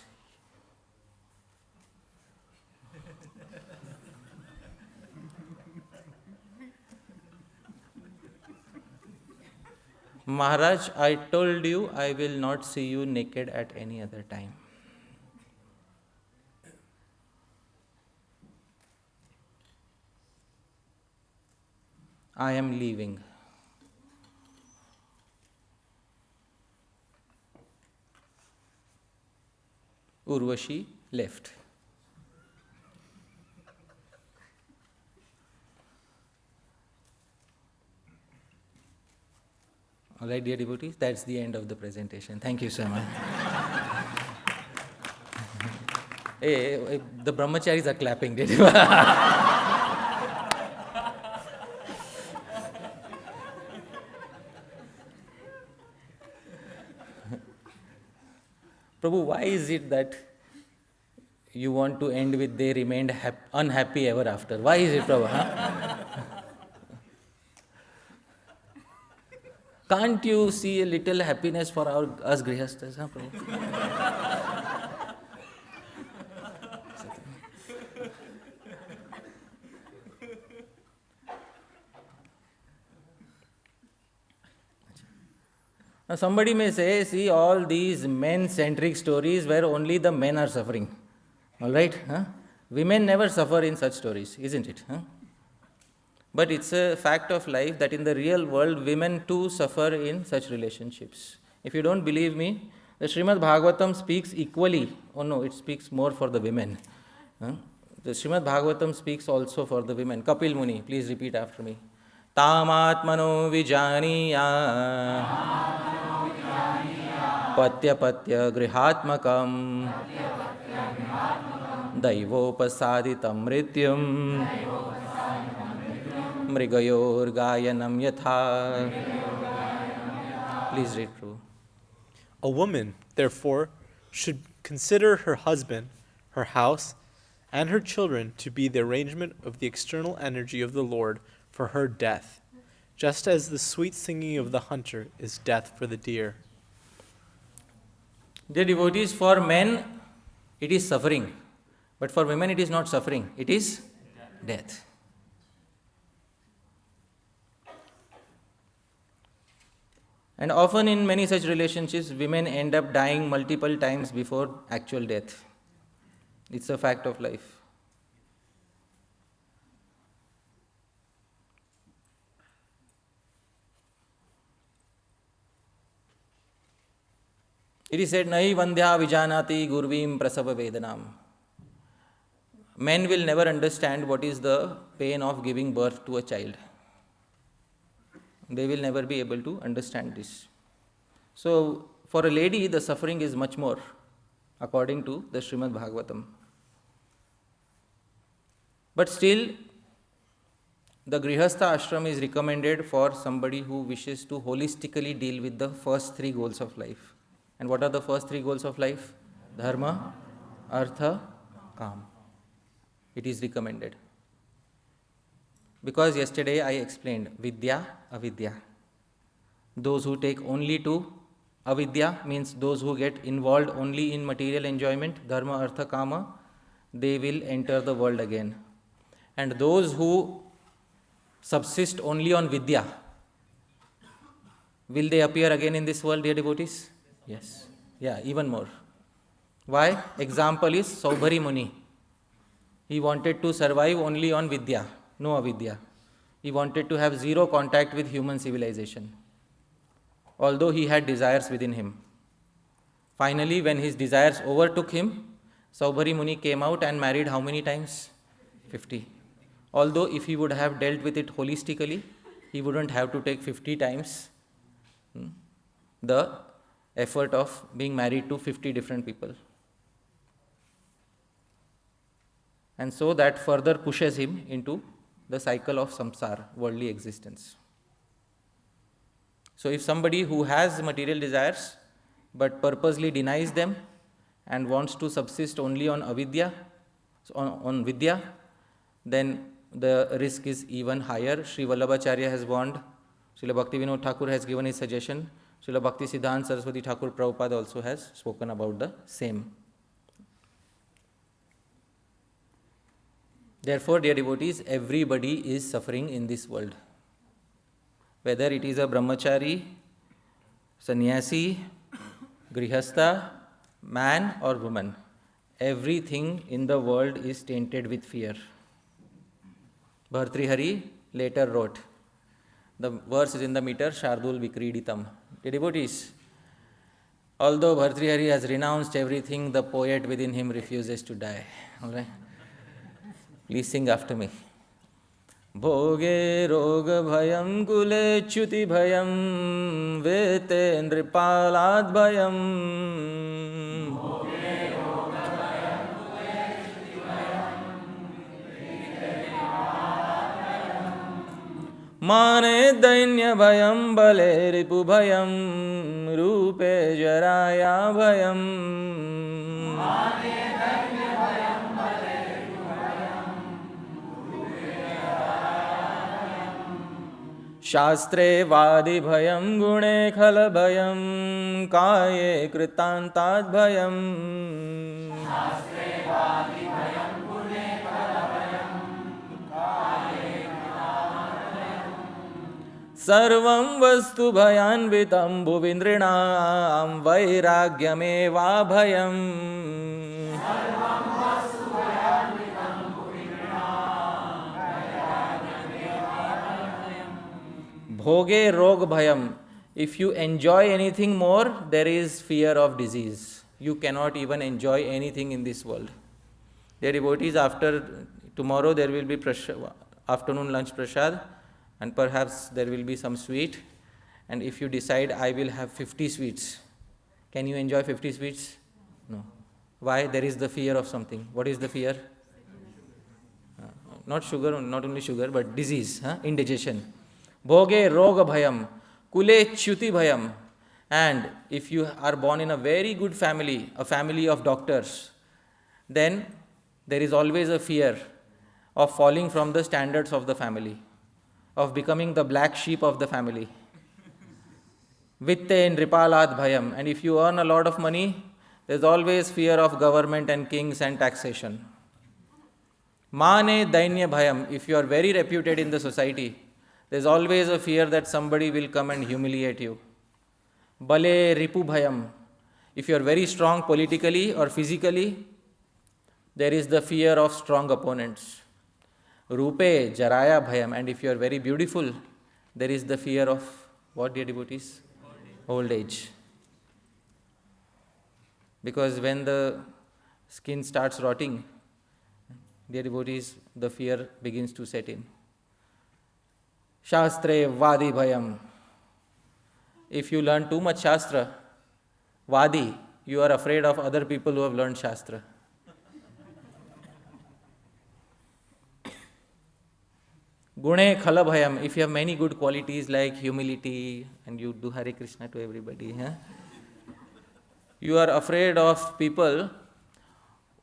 Maharaj, I told you I will not see you naked at any other time. I am leaving. Urvashi left. All right, dear devotees, that's the end of the presentation. Thank you so much. Hey, the brahmacharis are clapping. Prabhu, why is it that you want to end with they remained unhappy ever after? Why is it, Prabhu? Huh? Can't you see a little happiness for us grihasthas, huh, Prabhu? Now somebody may say, see, all these men-centric stories where only the men are suffering. All right? Huh? Women never suffer in such stories, isn't it? Huh? But it's a fact of life that in the real world, women too suffer in such relationships. If you don't believe me, the Srimad Bhagavatam speaks equally. Oh no, it speaks more for the women. Huh? The Srimad Bhagavatam speaks also for the women. Kapil Muni, please repeat after me. Tamatmano vijaniya पत्य पत्य गृहात्मकं दैवोपसादितं मृत्युं मृगयोर्गायनं यथा. Please read through.
A woman, therefore, should consider her husband, her house, and her children to be the arrangement of the external energy of the Lord for her death, just as the sweet singing of the hunter is death for the deer.
Dear devotees, for men it is suffering, but for women it is not suffering, it is death. And often in many such relationships, women end up dying multiple times before actual death. It's a fact of life. It is said, Nahi vandhya vijanati gurvim prasava vedanam. Men will never understand what is the pain of giving birth to a child. They will never be able to understand this. So, for a lady, the suffering is much more, according to the Srimad Bhagavatam. But still, the Grihastha ashram is recommended for somebody who wishes to holistically deal with the first three goals of life. And what are the first three goals of life? Dharma, Artha, Kam. It is recommended. Because yesterday I explained Vidya, Avidya. Those who take only to Avidya means those who get involved only in material enjoyment, Dharma, Artha, Kama, they will enter the world again. And those who subsist only on Vidya, will they appear again in this world, dear devotees? Yes. Yeah, even more. Why? Example is Saubhari Muni. He wanted to survive only on Vidya, no Avidya. He wanted to have zero contact with human civilization, although he had desires within him. Finally, when his desires overtook him, Saubhari Muni came out and married how many times? 50. Although if he would have dealt with it holistically, he wouldn't have to take 50 times the effort of being married to 50 different people. And so that further pushes him into the cycle of samsara, worldly existence. So if somebody who has material desires but purposely denies them and wants to subsist only on avidya, on vidya, then the risk is even higher. Sri Vallabhacharya has warned, Srila Bhaktivinoda Thakur has given his suggestion, Srila Bhakti Siddhanta Saraswati Thakur Prabhupada also has spoken about the same. Therefore, dear devotees, everybody is suffering in this world. Whether it is a brahmachari, sannyasi, grihastha, man or woman, everything in the world is tainted with fear. Bhartrihari later wrote, the verse is in the meter, Shardul Vikriditam. Dear devotees, although Bhartrihari has renounced everything, the poet within him refuses to die. All right? Please sing after me. Bhoge roga bhayam kule chuti bhayam vete nripalad bhayam. Bhoge roga bhayam kule माने दैन्य भयं बले रिपु भयं रूपे जराया भयं शास्त्रे वादि भयं गुणे खल भयं काये कृतान्ताद् भयं सर्वं वस्तु भयान्वितं भुवि नृणां वैराग्यमेवाभयम् Bhoge rog bhayam. If you enjoy anything more, there is fear of disease. You cannot even enjoy anything in this world. Dear devotees, after tomorrow there will be afternoon lunch prashad, and perhaps there will be some sweet. And if you decide I will have 50 sweets, can you enjoy 50 sweets? No. Why? There is the fear of something. What is the fear? Not sugar, not only sugar, but disease, indigestion. Bhoge roga bhayam, kule chuti bhayam. And if you are born in a very good family, a family of doctors, then there is always a fear of falling from the standards of the family, of becoming the black sheep of the family. Vitte nripalat bhayam. And if you earn a lot of money, there is always fear of government and kings and taxation. Mane dainya bhayam. If you are very reputed in the society, there is always a fear that somebody will come and humiliate you. Bale ripu bhayam. If you are very strong politically or physically, there is the fear of strong opponents. Rupe jaraya bhayam. And if you are very beautiful, there is the fear of what, dear devotees? Old age. Because when the skin starts rotting, dear devotees, the fear begins to set in. Shastre Vadi Bhayam. If you learn too much Shastra, Vadi, you are afraid of other people who have learned Shastra. Gune Khala Bhayam. If you have many good qualities like humility and you do Hare Krishna to everybody, you are afraid of people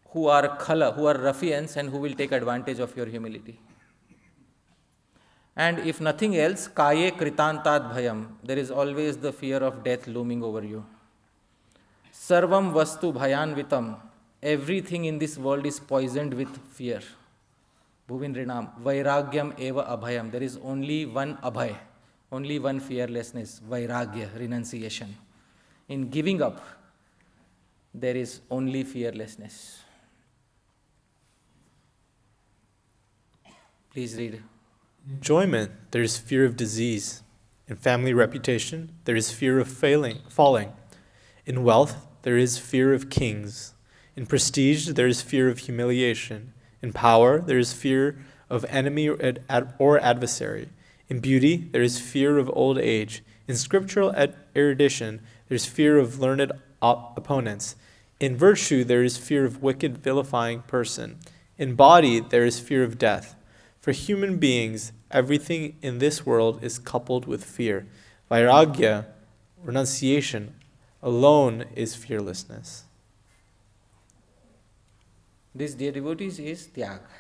who are Khala, who are ruffians and who will take advantage of your humility. And if nothing else, kaye kritantat bhayam. There is always the fear of death looming over you. Sarvam vastu bhayanvitam. Everything in this world is poisoned with fear. Bhuvindrinam. Vairagyam eva abhayam. There is only one abhay, only one fearlessness. Vairagya, renunciation. In giving up, there is only fearlessness. Please read.
In enjoyment, there is fear of disease. In family reputation, there is fear of falling. In wealth, there is fear of kings. In prestige, there is fear of humiliation. In power, there is fear of enemy or adversary. In beauty, there is fear of old age. In scriptural erudition, there is fear of learned opponents. In virtue, there is fear of wicked, vilifying person. In body, there is fear of death. For human beings, everything in this world is coupled with fear. Vairagya, renunciation, alone is fearlessness.
This, dear devotees, is Tyaga.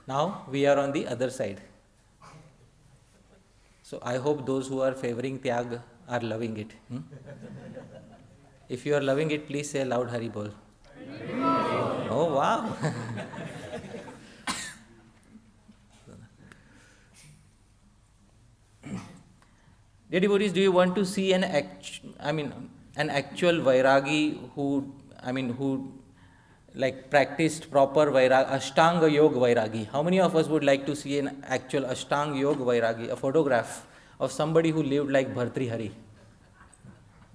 Now we are on the other side. So I hope those who are favoring Tyaga are loving it. If you are loving it, please say loud Hari Bol. Oh wow! Dear devotees, do you want to see an actual Vairagi who practiced proper Vairagi, Ashtanga Yoga Vairagi? How many of us would like to see an actual Ashtanga Yoga Vairagi, a photograph of somebody who lived like Bhartrihari?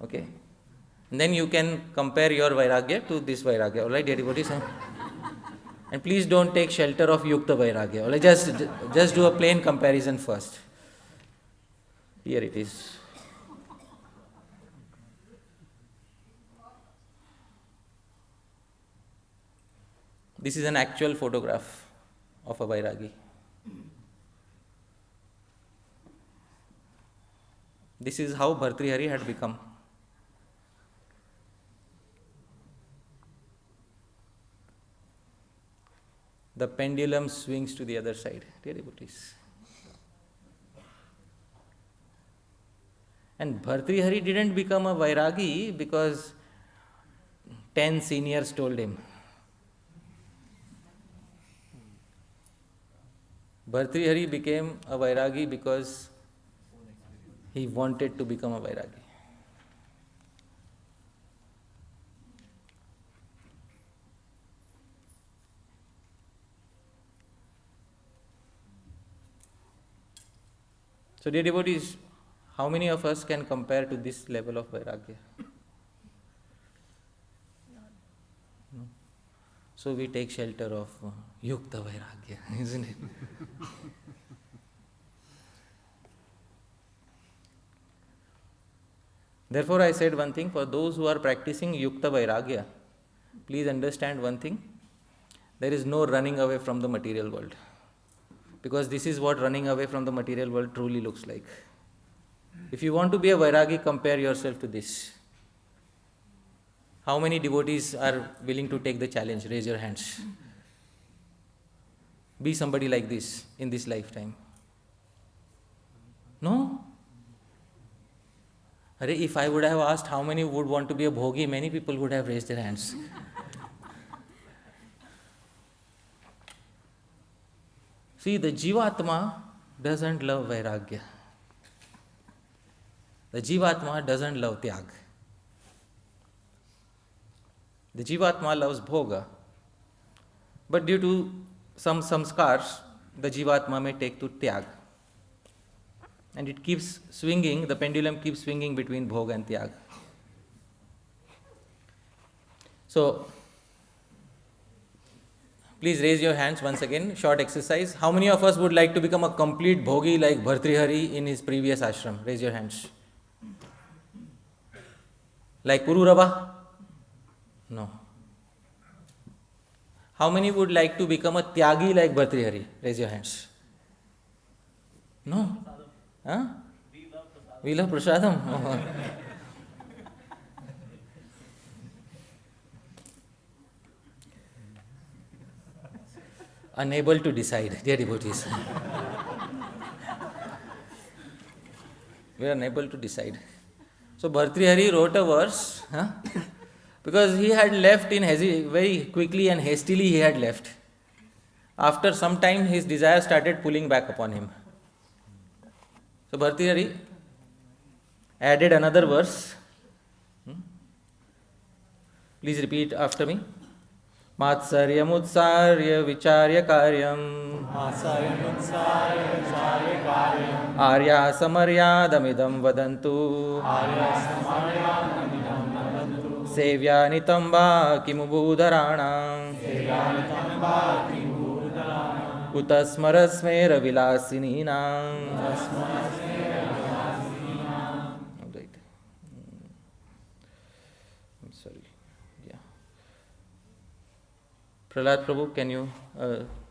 Okay? And then you can compare your Vairagya to this Vairagya. Alright, dear devotees? And please don't take shelter of Yukta Vairagya. Alright, just do a plain comparison first. Here it is. This is an actual photograph of a Vairagi. This is how Bhartrihari had become. The pendulum swings to the other side. Dear devotees. And Bhartrihari didn't become a Vairagi because 10 seniors told him. Bhartrihari became a Vairagi because he wanted to become a Vairagi. So, dear devotees, how many of us can compare to this level of Vairagya? No. So, we take shelter of Yukta Vairagya, isn't it? Therefore, I said one thing, for those who are practicing Yukta Vairagya, please understand one thing, there is no running away from the material world. Because this is what running away from the material world truly looks like. If you want to be a Vairagi, compare yourself to this. How many devotees are willing to take the challenge? Raise your hands. Be somebody like this in this lifetime. No? If I would have asked how many would want to be a bhogi, many people would have raised their hands. See, the Jivatma doesn't love Vairagya. The Jivatma doesn't love Tyaga. The Jivatma loves Bhoga. But due to some samskars, the Jivatma may take to Tyaga. And it keeps swinging, the pendulum keeps swinging between Bhoga and Tyaga. So, please raise your hands once again, short exercise. How many of us would like to become a complete bhogi like Bhartrihari in his previous ashram? Raise your hands. Like Pururava? No. How many would like to become a Tyagi like Bhartrihari? Raise your hands. No? Huh? We love Prasadam. Unable to decide, dear devotees. We are unable to decide. So Bhartrihari wrote a verse, because he had left very quickly and hastily he had left. After some time his desire started pulling back upon him. So Bhartrihari added another verse. Please repeat after me. Matsaryamutsaarya vicharya karyam Arya samaryadamidam vadantu Sevya nitamba kimubudharanam Utasmarasmera vilasinina. Right. I'm sorry. Yeah. Prahlad Prabhu, can you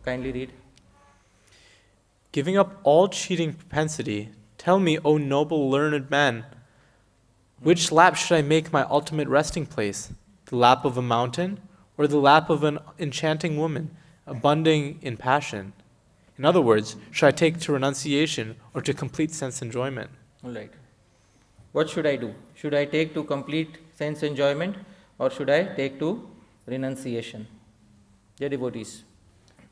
kindly read?
Giving up all cheating propensity, tell me, O noble learned man, which lap should I make my ultimate resting place? The lap of a mountain or the lap of an enchanting woman, abounding in passion? In other words, should I take to renunciation or to complete sense enjoyment?
All right. What should I do? Should I take to complete sense enjoyment or should I take to renunciation? Dear devotees,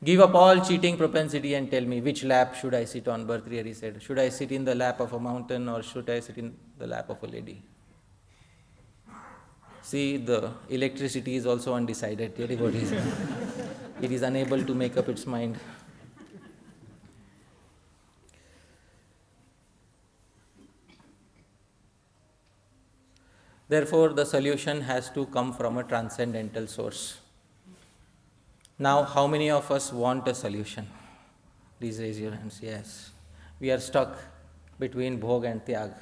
give up all cheating propensity and tell me which lap should I sit on. Bhartrihari said, should I sit in the lap of a mountain or should I sit in the lap of a lady? See, the electricity is also undecided, dear devotees. It is unable to make up its mind. Therefore, the solution has to come from a transcendental source. Now, how many of us want a solution? Please raise your hands. Yes. We are stuck between Bhoga and Tyaga.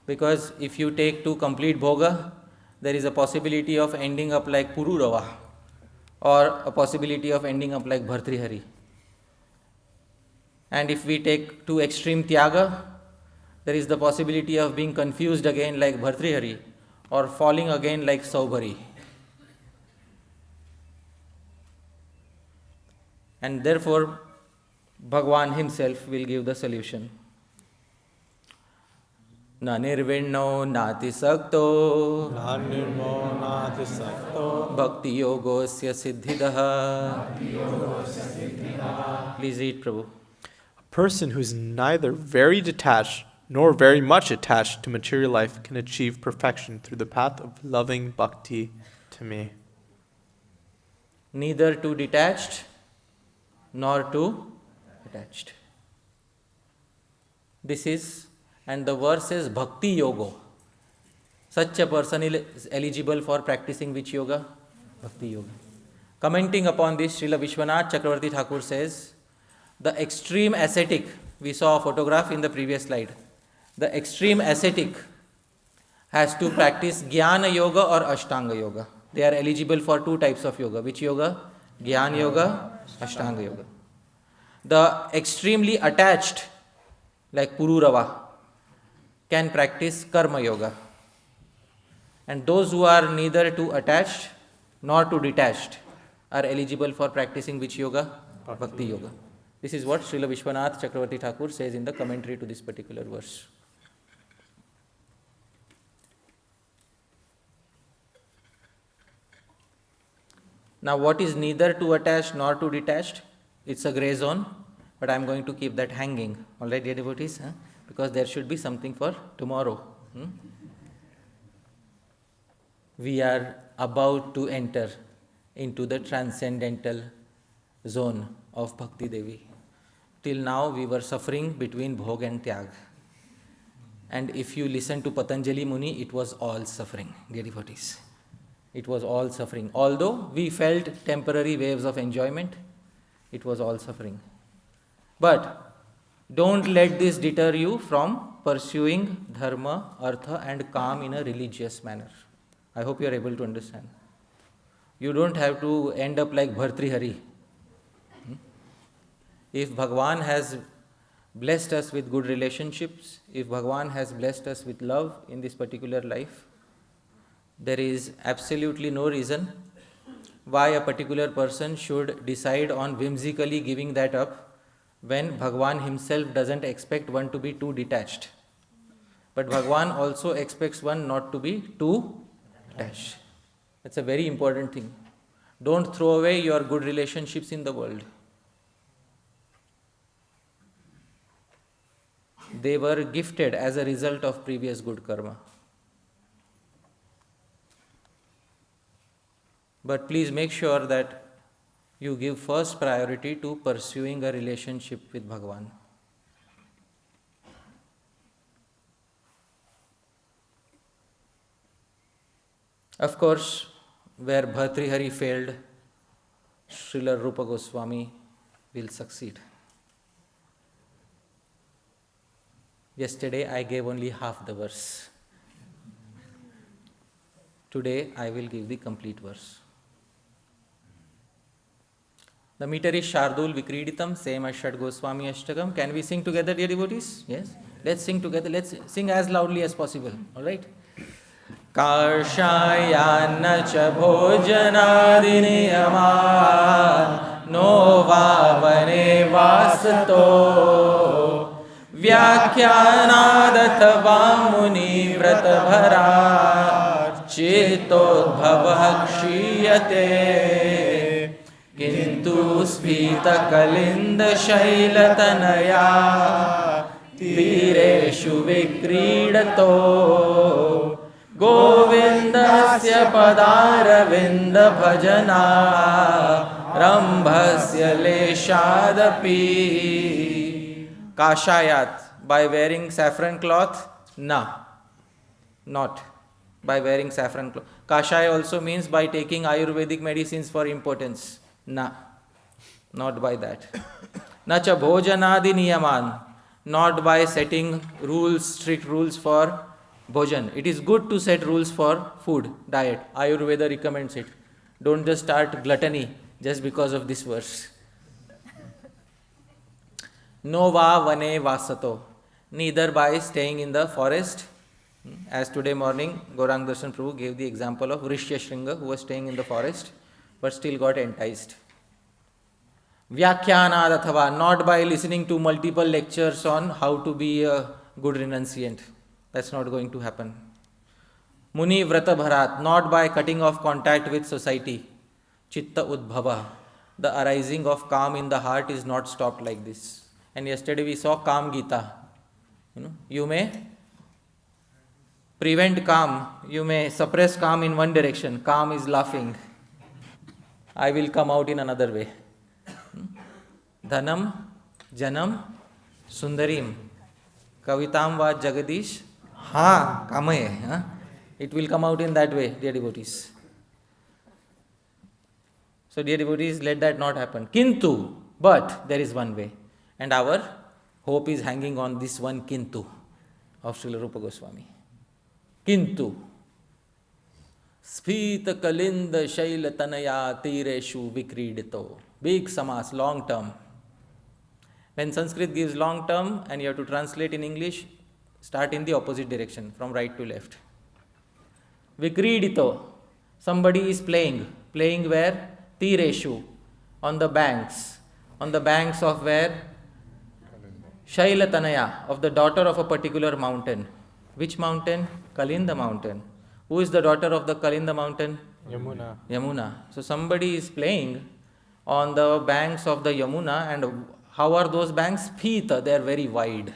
Because if you take to complete Bhoga, there is a possibility of ending up like Pururava or a possibility of ending up like Bhartrihari. And if we take to extreme Tyaga, there is the possibility of being confused again like Bhartrihari or falling again like Saubhari. And therefore, Bhagwan himself will give the solution. Na nirvinno nati sakto bhakti yogosya siddhidah. Please read, Prabhu.
A person who is neither very detached nor very much attached to material life can achieve perfection through the path of loving bhakti to me.
Neither too detached nor too attached. This is, and the verse is Bhakti Yoga. Such a person is eligible for practicing which yoga? Bhakti Yoga. Commenting upon this, Srila Vishwanath Chakravarti Thakur says, the extreme ascetic, we saw a photograph in the previous slide, the extreme ascetic has to practice Jnana Yoga or Ashtanga Yoga. They are eligible for two types of yoga. Which yoga? Jnana Yoga, Ashtanga Yoga. The extremely attached, like Pururava, can practice Karma Yoga. And those who are neither too attached nor too detached are eligible for practicing which yoga? Bhakti Yoga. This is what Srila Vishwanath Chakravarti Thakur says in the commentary to this particular verse. Now, what is neither too attached nor too detached? It's a grey zone, but I am going to keep that hanging. All right, dear devotees, because there should be something for tomorrow. We are about to enter into the transcendental zone of Bhakti Devi. Till now, we were suffering between Bhoga and Tyaga. And if you listen to Patanjali Muni, it was all suffering, dear devotees. It was all suffering. Although we felt temporary waves of enjoyment, it was all suffering. But don't let this deter you from pursuing dharma, artha and kam in a religious manner. I hope you are able to understand. You don't have to end up like Bhartrihari. If Bhagwan has blessed us with good relationships, if Bhagwan has blessed us with love in this particular life, there is absolutely no reason why a particular person should decide on whimsically giving that up when Bhagwan himself doesn't expect one to be too detached. But Bhagwan also expects one not to be too attached. That's a very important thing. Don't throw away your good relationships in the world. They were gifted as a result of previous good karma. But please make sure that you give first priority to pursuing a relationship with Bhagwan. Of course, where Bhartrihari failed, Srila Rupa Goswami will succeed. Yesterday I gave only half the verse. Today I will give the complete verse. The meter is Shardul Vikriditam, same as Shad Goswami Ashtakam. Can we sing together, dear devotees? Yes? Let's sing together. Let's sing as loudly as possible. Alright? Karshayana cha bhojanadi niyaman no vavane vasato Vyakhyanadathva muni vratabhara Chitodbhavah kshiyate Kintu spita kalinda shailatanaya Tireshu vikridato Govindasya padaravinda bhajana Rambhasya leshadapi Kashayat, by wearing saffron cloth? Na, not by wearing saffron cloth. Kashaya also means by taking Ayurvedic medicines for impotence. Na, not by that. Nacha bhojanadi niyaman, not by setting rules, strict rules for bhojan. It is good to set rules for food, diet. Ayurveda recommends it. Don't just start gluttony just because of this verse. No va vane vasato. neither by staying in the forest. As today morning, Gaurang Darshan Prabhu gave the example of Rishya Shringa, who was staying in the forest but still got enticed. Vyakyanad athava, not by listening to multiple lectures on how to be a good renunciant. That's not going to happen. Muni Vrata Bharat, not by cutting off contact with society. Chitta Udbhava, the arising of calm in the heart is not stopped like this. And yesterday we saw Calm Gita. You may prevent calm, you may suppress calm in one direction. Calm is laughing. I will come out in another way. Dhanam, Janam, Sundarim, Kavitam va Jagadish, ha, Kamaye. It will come out in that way, dear devotees. So, dear devotees, let that not happen. Kintu, but there is one way. And our hope is hanging on this one Kintu of Srila Rupa Goswami. Kintu, Sphita Kalinda Shaila Tanaya Tireshu Vikridito. Big samas, long term. When Sanskrit gives long term and you have to translate in English, start in the opposite direction, from right to left. Vikridito, somebody is playing. Playing where? Tireshu, on the banks. On the banks of where? Shailatanaya, of the daughter of a particular mountain. Which mountain? Kalinda mountain. Who is the daughter of the Kalinda mountain?
Yamuna.
Yamuna. So somebody is playing on the banks of the Yamuna, and how are those banks? Phita, they are very wide.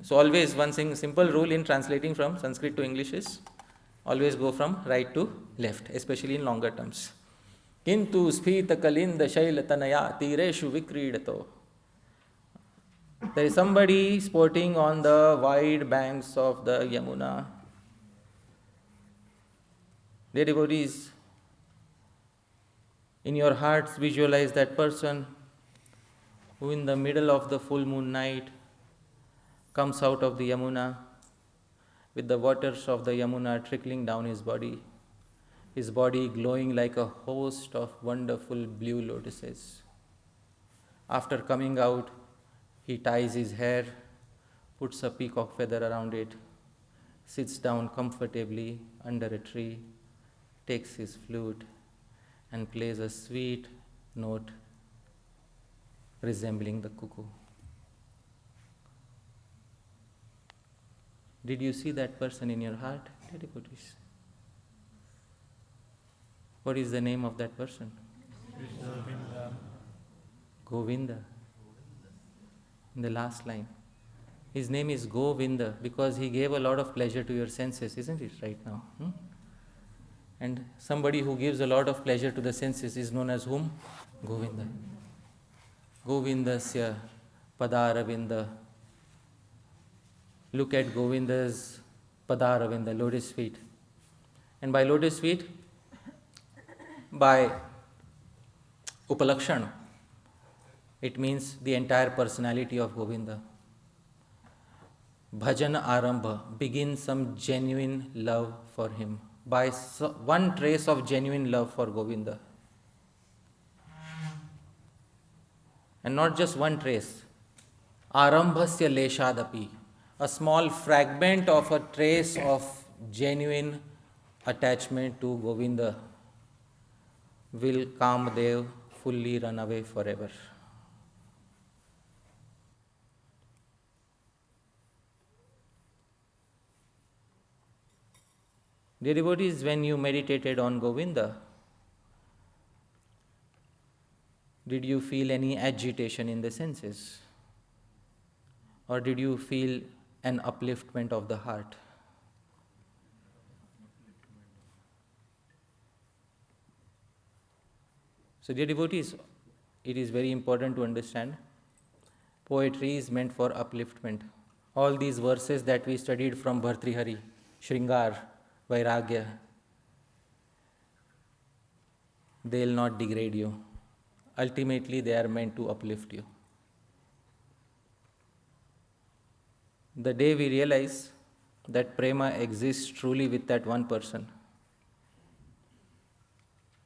So always one simple rule in translating from Sanskrit to English is always go from right to left, especially in longer terms. Kintu sphita kalinda shailatanaya tireshu vikridato. There is somebody sporting on the wide banks of the Yamuna. Dear devotees, in your hearts visualize that person who in the middle of the full moon night comes out of the Yamuna with the waters of the Yamuna trickling down his body glowing like a host of wonderful blue lotuses. After coming out, he ties his hair, puts a peacock feather around it, sits down comfortably under a tree, takes his flute and plays a sweet note resembling the cuckoo. Did you see that person in your heart, dear devotees? What is the name of that person?
Govinda.
Govinda. In the last line. His name is Govinda because he gave a lot of pleasure to your senses, isn't it, right now? And somebody who gives a lot of pleasure to the senses is known as whom? Govinda. Govindasya Padaravinda. Look at Govinda's Padaravinda, lotus feet. And by lotus feet, by Upalakshan, it means the entire personality of Govinda. Bhajan Arambha, begin some genuine love for him. By one trace of genuine love for Govinda. And not just one trace. Arambhasya Leshadapi, a small fragment of a trace of genuine attachment to Govinda will Kamdev fully run away forever. Dear devotees, when you meditated on Govinda, did you feel any agitation in the senses? Or did you feel an upliftment of the heart? So, dear devotees, it is very important to understand poetry is meant for upliftment. All these verses that we studied from Bhartrihari, Shringar, Vairagya, they will not degrade you. Ultimately, they are meant to uplift you. The day we realize that prema exists truly with that one person,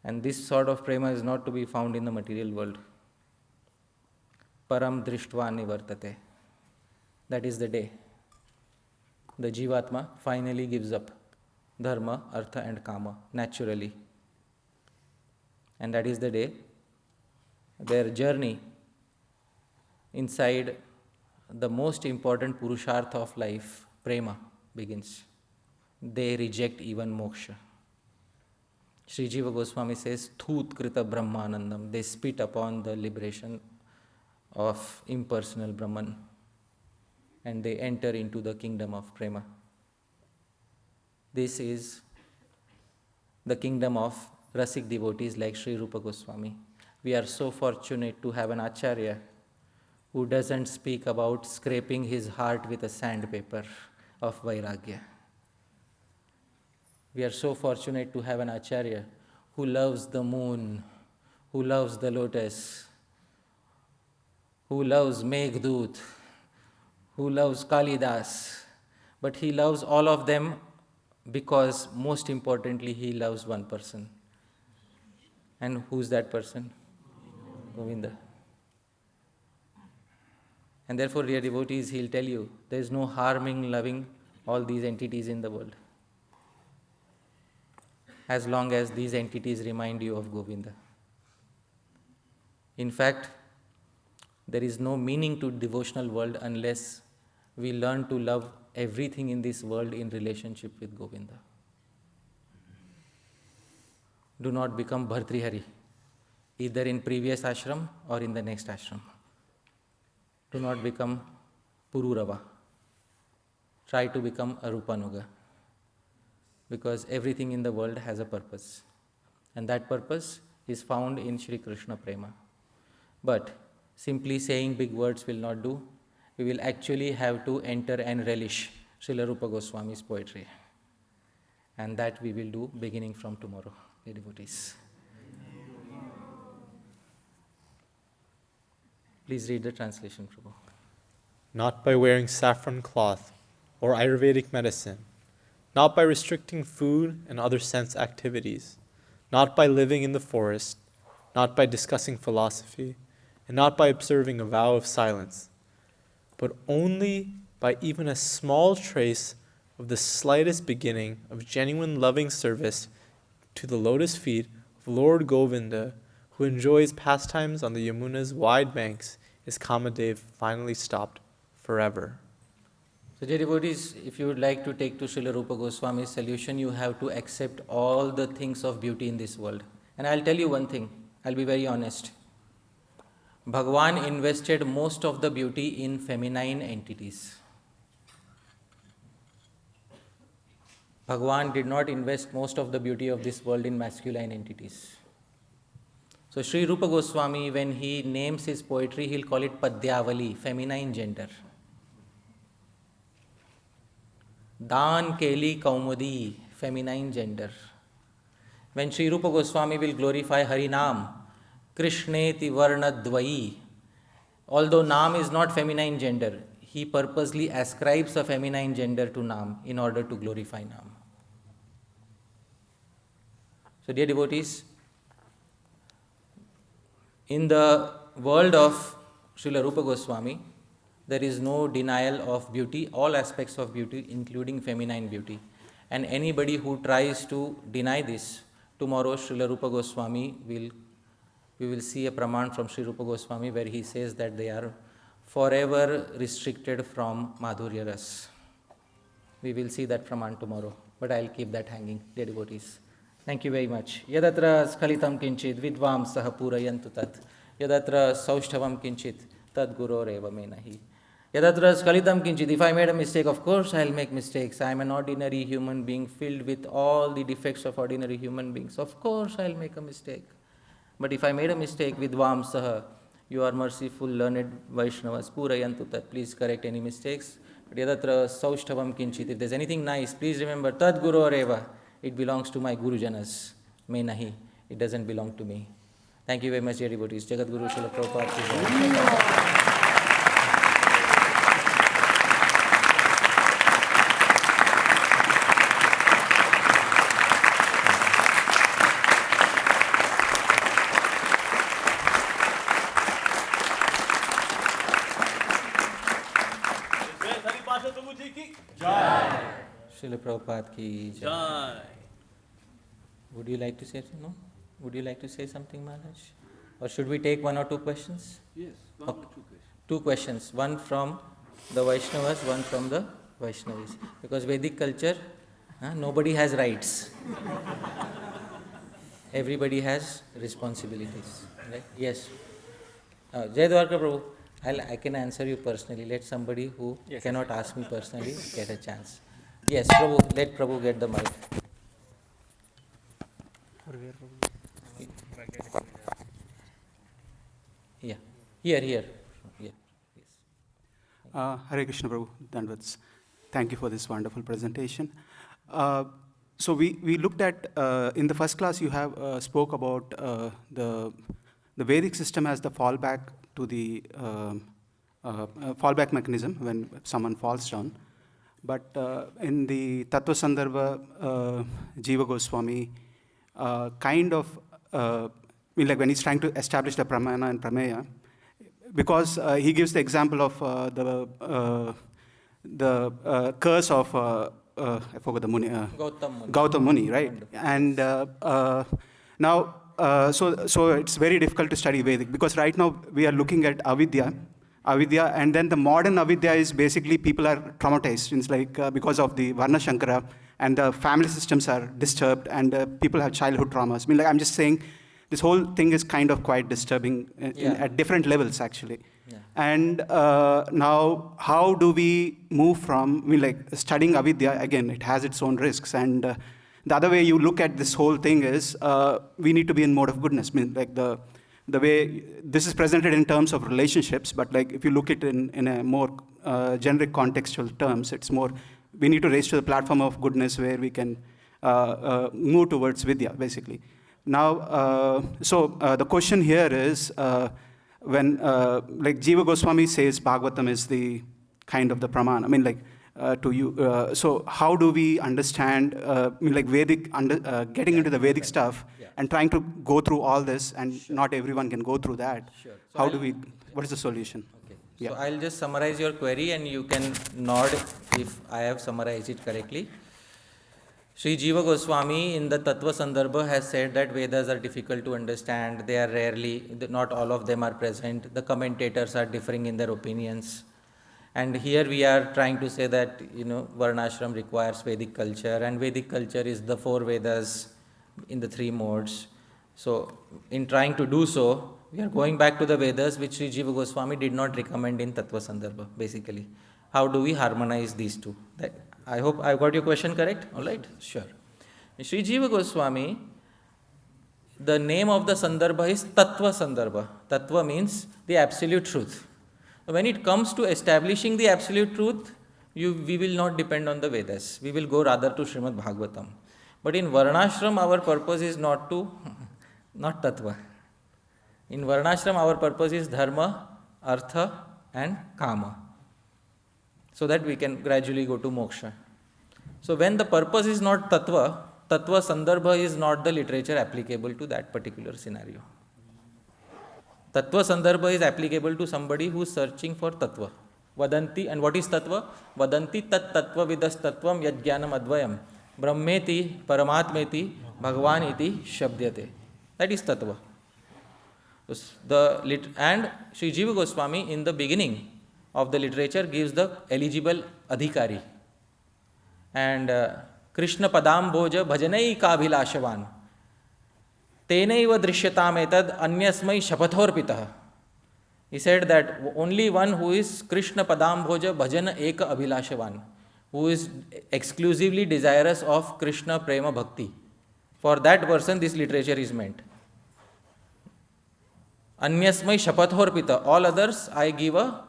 and this sort of prema is not to be found in the material world. Param drishtva nivartate. that is the day the Jivatma finally gives up dharma, artha and kama naturally. And that is the day their journey inside the most important purushartha of life, prema, begins. They reject even moksha. Sri Jiva Goswami says, Thut Krita Brahmanandam. They spit upon the liberation of impersonal Brahman and they enter into the kingdom of prema. This is the kingdom of Rasik devotees like Sri Rupa Goswami. We are so fortunate to have an Acharya who doesn't speak about scraping his heart with a sandpaper of Vairagya. We are so fortunate to have an Acharya who loves the moon, who loves the lotus, who loves Meghdut, who loves Kalidas, but he loves all of them because most importantly he loves one person. And who's that person? Govinda. And therefore, dear devotees, he'll tell you, there is no harm in loving all these entities in the world, as long as these entities remind you of Govinda. In fact, there is no meaning to devotional world unless we learn to love everything in this world in relationship with Govinda. Do not become Bhartrihari, either in previous ashram or in the next ashram. Do not become Pururava. Try to become Arupanuga. Because everything in the world has a purpose. And that purpose is found in Shri Krishna Prema. But simply saying big words will not do. We will actually have to enter and relish Srila Rupa Goswami's poetry. And that we will do beginning from tomorrow, dear devotees. Please read the translation, Prabhu.
Not by wearing saffron cloth or Ayurvedic medicine, not by restricting food and other sense activities, not by living in the forest, not by discussing philosophy, and not by observing a vow of silence, but only by even a small trace of the slightest beginning of genuine loving service to the lotus feet of Lord Govinda, who enjoys pastimes on the Yamuna's wide banks, is Kamadev finally stopped forever.
So, dear devotees, if you would like to take to Srila Rupa Goswami's solution, you have to accept all the things of beauty in this world. And I'll tell you one thing, I'll be very honest. Bhagavan invested most of the beauty in feminine entities. Bhagavan did not invest most of the beauty of this world in masculine entities. So Sri Rupa Goswami, when he names his poetry, he'll call it Padyavali, feminine gender. Dan Keli Kaumudi, feminine gender. When Sri Rupa Goswami will glorify Harinam, Krishneti Varna Dvai, although Nam is not feminine gender, he purposely ascribes a feminine gender to Nam in order to glorify Nam. So, dear devotees, in the world of Srila Rupa Goswami, there is no denial of beauty, all aspects of beauty, including feminine beauty. And anybody who tries to deny this, tomorrow Srila Rupa Goswami we will see a praman from Sri Rupa Goswami where he says that they are forever restricted from Madhurya Ras. We will see that praman tomorrow, but I'll keep that hanging, dear devotees. Thank you very much. Yadatra skalitam kinchit vidvam saha purayantu tat. Yadatra saushthavam kinchit tad guroreva me nahi. Yadatra skalitam kinchit. If I made a mistake, of course I'll make mistakes. I am an ordinary human being filled with all the defects of ordinary human beings. Of course I'll make a mistake. But if I made a mistake, vidvam saha, you are merciful, learned Vaishnavas, purayantu tat. Please correct any mistakes. But yadatra saushthavam kinchit. If there's anything nice, please remember tad guroreva. It belongs to my Gurujanas. Me nahi. It doesn't belong to me. Thank you very much, dear devotees. Jagat Guru Srila Prabhupada.
ki jai.
Srila Prabhupada ki jai.
Jai.
Would you like to say no? Would you like to say something, Maharaj? Or should we take one or two questions?
Yes, one or two questions.
Two questions. One from the Vaishnavas, one from the Vaishnavis. Because Vedic culture, nobody has rights. Everybody has responsibilities. Right? Yes. Jai Dwarka Prabhu. I can answer you personally. Let somebody who cannot ask me personally get a chance. Yes, Prabhu. Let Prabhu get the mic. Yeah. Here. Yeah. Yes.
Hare Krishna Prabhu, Dandavats. Thank you for this wonderful presentation. So we looked at, in the first class you have spoke about the Vedic system as the fallback to the fallback mechanism when someone falls down. But in the Tattva Sandarbha, Jiva Goswami kind of, like when he's trying to establish the Pramana and Prameya, because he gives the example of the curse of, I forgot the Muni, Gautam Muni, right? And now, so it's very difficult to study Vedic because right now we are looking at avidya, and then the modern avidya is basically people are traumatized. It's like because of the Varna Shankara and the family systems are disturbed and people have childhood traumas. I mean, like I'm just saying, this whole thing is kind of quite disturbing at different levels, actually.
Yeah.
And now, how do we move from, I mean, like studying avidya, again, it has its own risks. And the other way you look at this whole thing is we need to be in mode of goodness. I mean, like the way this is presented in terms of relationships, but like if you look at it in a more generic contextual terms, it's more, we need to raise to the platform of goodness where we can move towards vidya, basically. Now, the question here is, when like Jiva Goswami says Bhagavatam is the kind of the Pramana, I mean like to you, so how do we understand, I mean like Vedic, getting into the Vedic stuff and trying to go through all this and not everyone can go through that.
Sure. So
How do we, what is the solution?
Okay.
Yeah.
So I'll just summarize your query and you can nod if I have summarized it correctly. Sri Jiva Goswami in the Tattva Sandarbha has said that Vedas are difficult to understand, they are rarely, not all of them are present, the commentators are differing in their opinions. And here we are trying to say that, Varnashram requires Vedic culture and Vedic culture is the 4 Vedas in the 3 modes. So in trying to do so, we are going back to the Vedas which Sri Jiva Goswami did not recommend in Tattva Sandarbha, basically. How do we harmonize these two? I hope I got your question correct. All right? Sure. Sri Jiva Goswami, the name of the Sandarbha is Tattva Sandarbha. Tattva means the absolute truth. When it comes to establishing the absolute truth, we will not depend on the Vedas. We will go rather to Srimad Bhagavatam. But in Varnashram, our purpose is not Tattva. In Varnashram, our purpose is Dharma, Artha and Kama. So that we can gradually go to moksha. So when the purpose is not Tattva, Tattva Sandarbha is not the literature applicable to that particular scenario. Tattva Sandarbha is applicable to somebody who is searching for Tattva. Vadanti, and what is Tattva? Vadanti tat Tattva vidas Tattvam yajnanam advayam brahmeti paramatmeti bhagavan iti shabdyate. That is Tattva. And Sri Jiva Goswami in the beginning of the literature gives the eligible adhikari. And Krishna padam bhoja bhajanai kabhilashavan tenaiva drisyatam etad anyasmai shapathorpitah. He said that only one who is Krishna padam bhoja bhajana eka abhilashavan, who is exclusively desirous of Krishna prema bhakti, for that person this literature is meant. Anyasmai shapathorpitah. All others I give a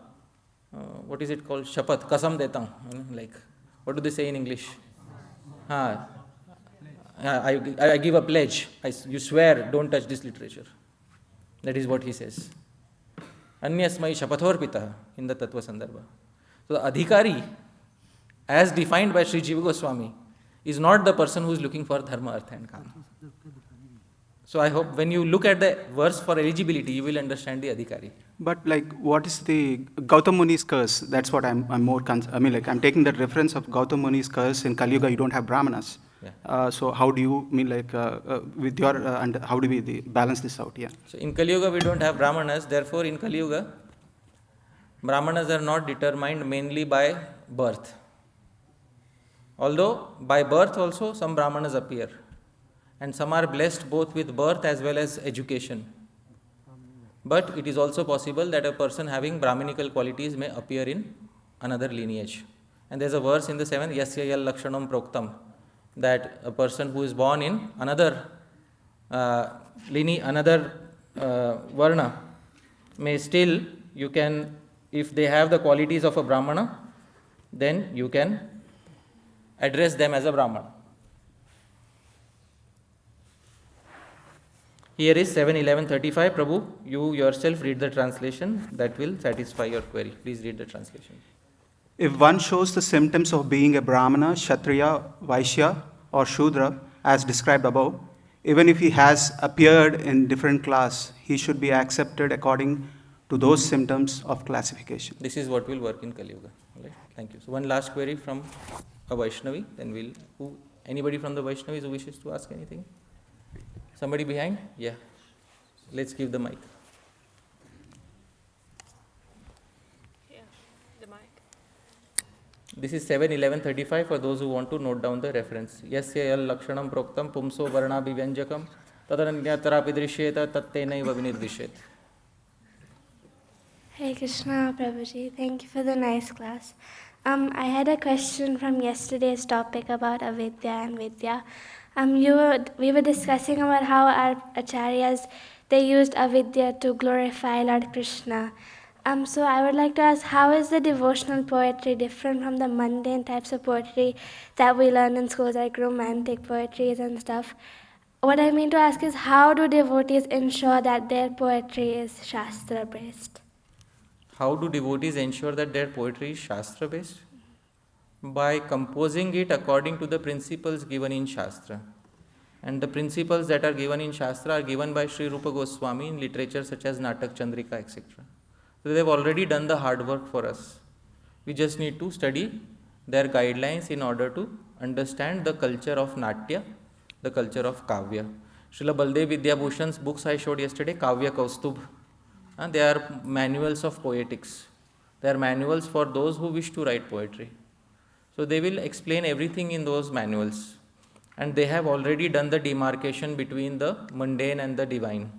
what is it called? Shapath, kasam deta hu. Like, what do they say in English? I give a pledge. You swear, don't touch this literature. That is what he says. Anyasmai shapathorpita in the Tattva Sandarbha. So the adhikari, as defined by Sri Jiva Goswami, is not the person who is looking for dharma, artha and kama. So I hope when you look at the verse for eligibility, you will understand the adhikari.
But like, what is the Gautam Muni's curse? That's what I'm more. I'm taking the reference of Gautam Muni's curse in Kali Yuga. You don't have brahmanas.
Yeah.
So how do you with your and how do we balance this out? Yeah.
So in Kali Yuga we don't have brahmanas. Therefore, in Kali Yuga, brahmanas are not determined mainly by birth. Although by birth also some brahmanas appear, and some are blessed both with birth as well as education. But it is also possible that a person having brahminical qualities may appear in another lineage. And there is a verse in the 7th, Yasya yal lakshanam proktam, that a person who is born in another varna may still, you can, if they have the qualities of a brahmana, then you can address them as a brahmana. Here is 7:11:35. Prabhu, you yourself read the translation. That will satisfy your query. Please read the translation.
If one shows the symptoms of being a Brahmana, Kshatriya, Vaishya, or Shudra, as described above, even if he has appeared in different class, he should be accepted according to those symptoms of classification.
This is what will work in Kali Yuga. All right? Thank you. So one last query from a Vaishnavi. Then anybody from the Vaishnavis who wishes to ask anything? Somebody behind? Yeah. Let's give the mic.
Yeah, the mic.
This is 7:11:35 for those who want to note down the reference. Yasya yal lakshanam proktam pumso varna bivyanjakam tadananyatarapi drishyeta tattenaiva vinirvishet.
Hey Krishna Prabhuji, thank you for the nice class. I had a question from yesterday's topic about avidya and vidya. We were discussing about how our acharyas, they used avidya to glorify Lord Krishna. So I would like to ask, how is the devotional poetry different from the mundane types of poetry that we learn in schools, like romantic poetries and stuff? What I mean to ask is, how do devotees ensure that their poetry is Shastra-based?
How do devotees ensure that their poetry is Shastra based? By composing it according to the principles given in Shastra. And the principles that are given in Shastra are given by Sri Rupa Goswami in literature such as Natak Chandrika, etc. So they have already done the hard work for us. We just need to study their guidelines in order to understand the culture of Natya, the culture of Kavya. Srila Baldev Vidyabhushan's books I showed yesterday, Kavya Kaustubh, they are manuals of poetics. They are manuals for those who wish to write poetry. So they will explain everything in those manuals. And they have already done the demarcation between the mundane and the divine.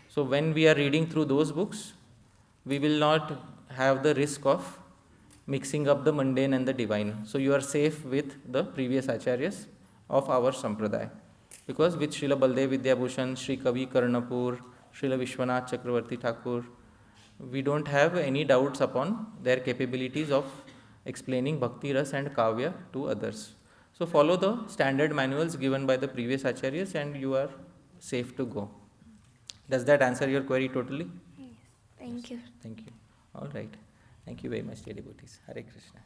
So when we are reading through those books, we will not have the risk of mixing up the mundane and the divine. So you are safe with the previous acharyas of our sampradaya. Because with Srila Baldev Vidyabhushan, Sri Kavi Karnapur, Srila Vishwanath Chakravarti Thakur, we don't have any doubts upon their capabilities of explaining Bhakti Ras and Kavya to others. So follow the standard manuals given by the previous acharyas and you are safe to go. Does that answer your query totally?
Yes, thank you.
Thank you. All right. Thank you very much, dear devotees. Hare Krishna.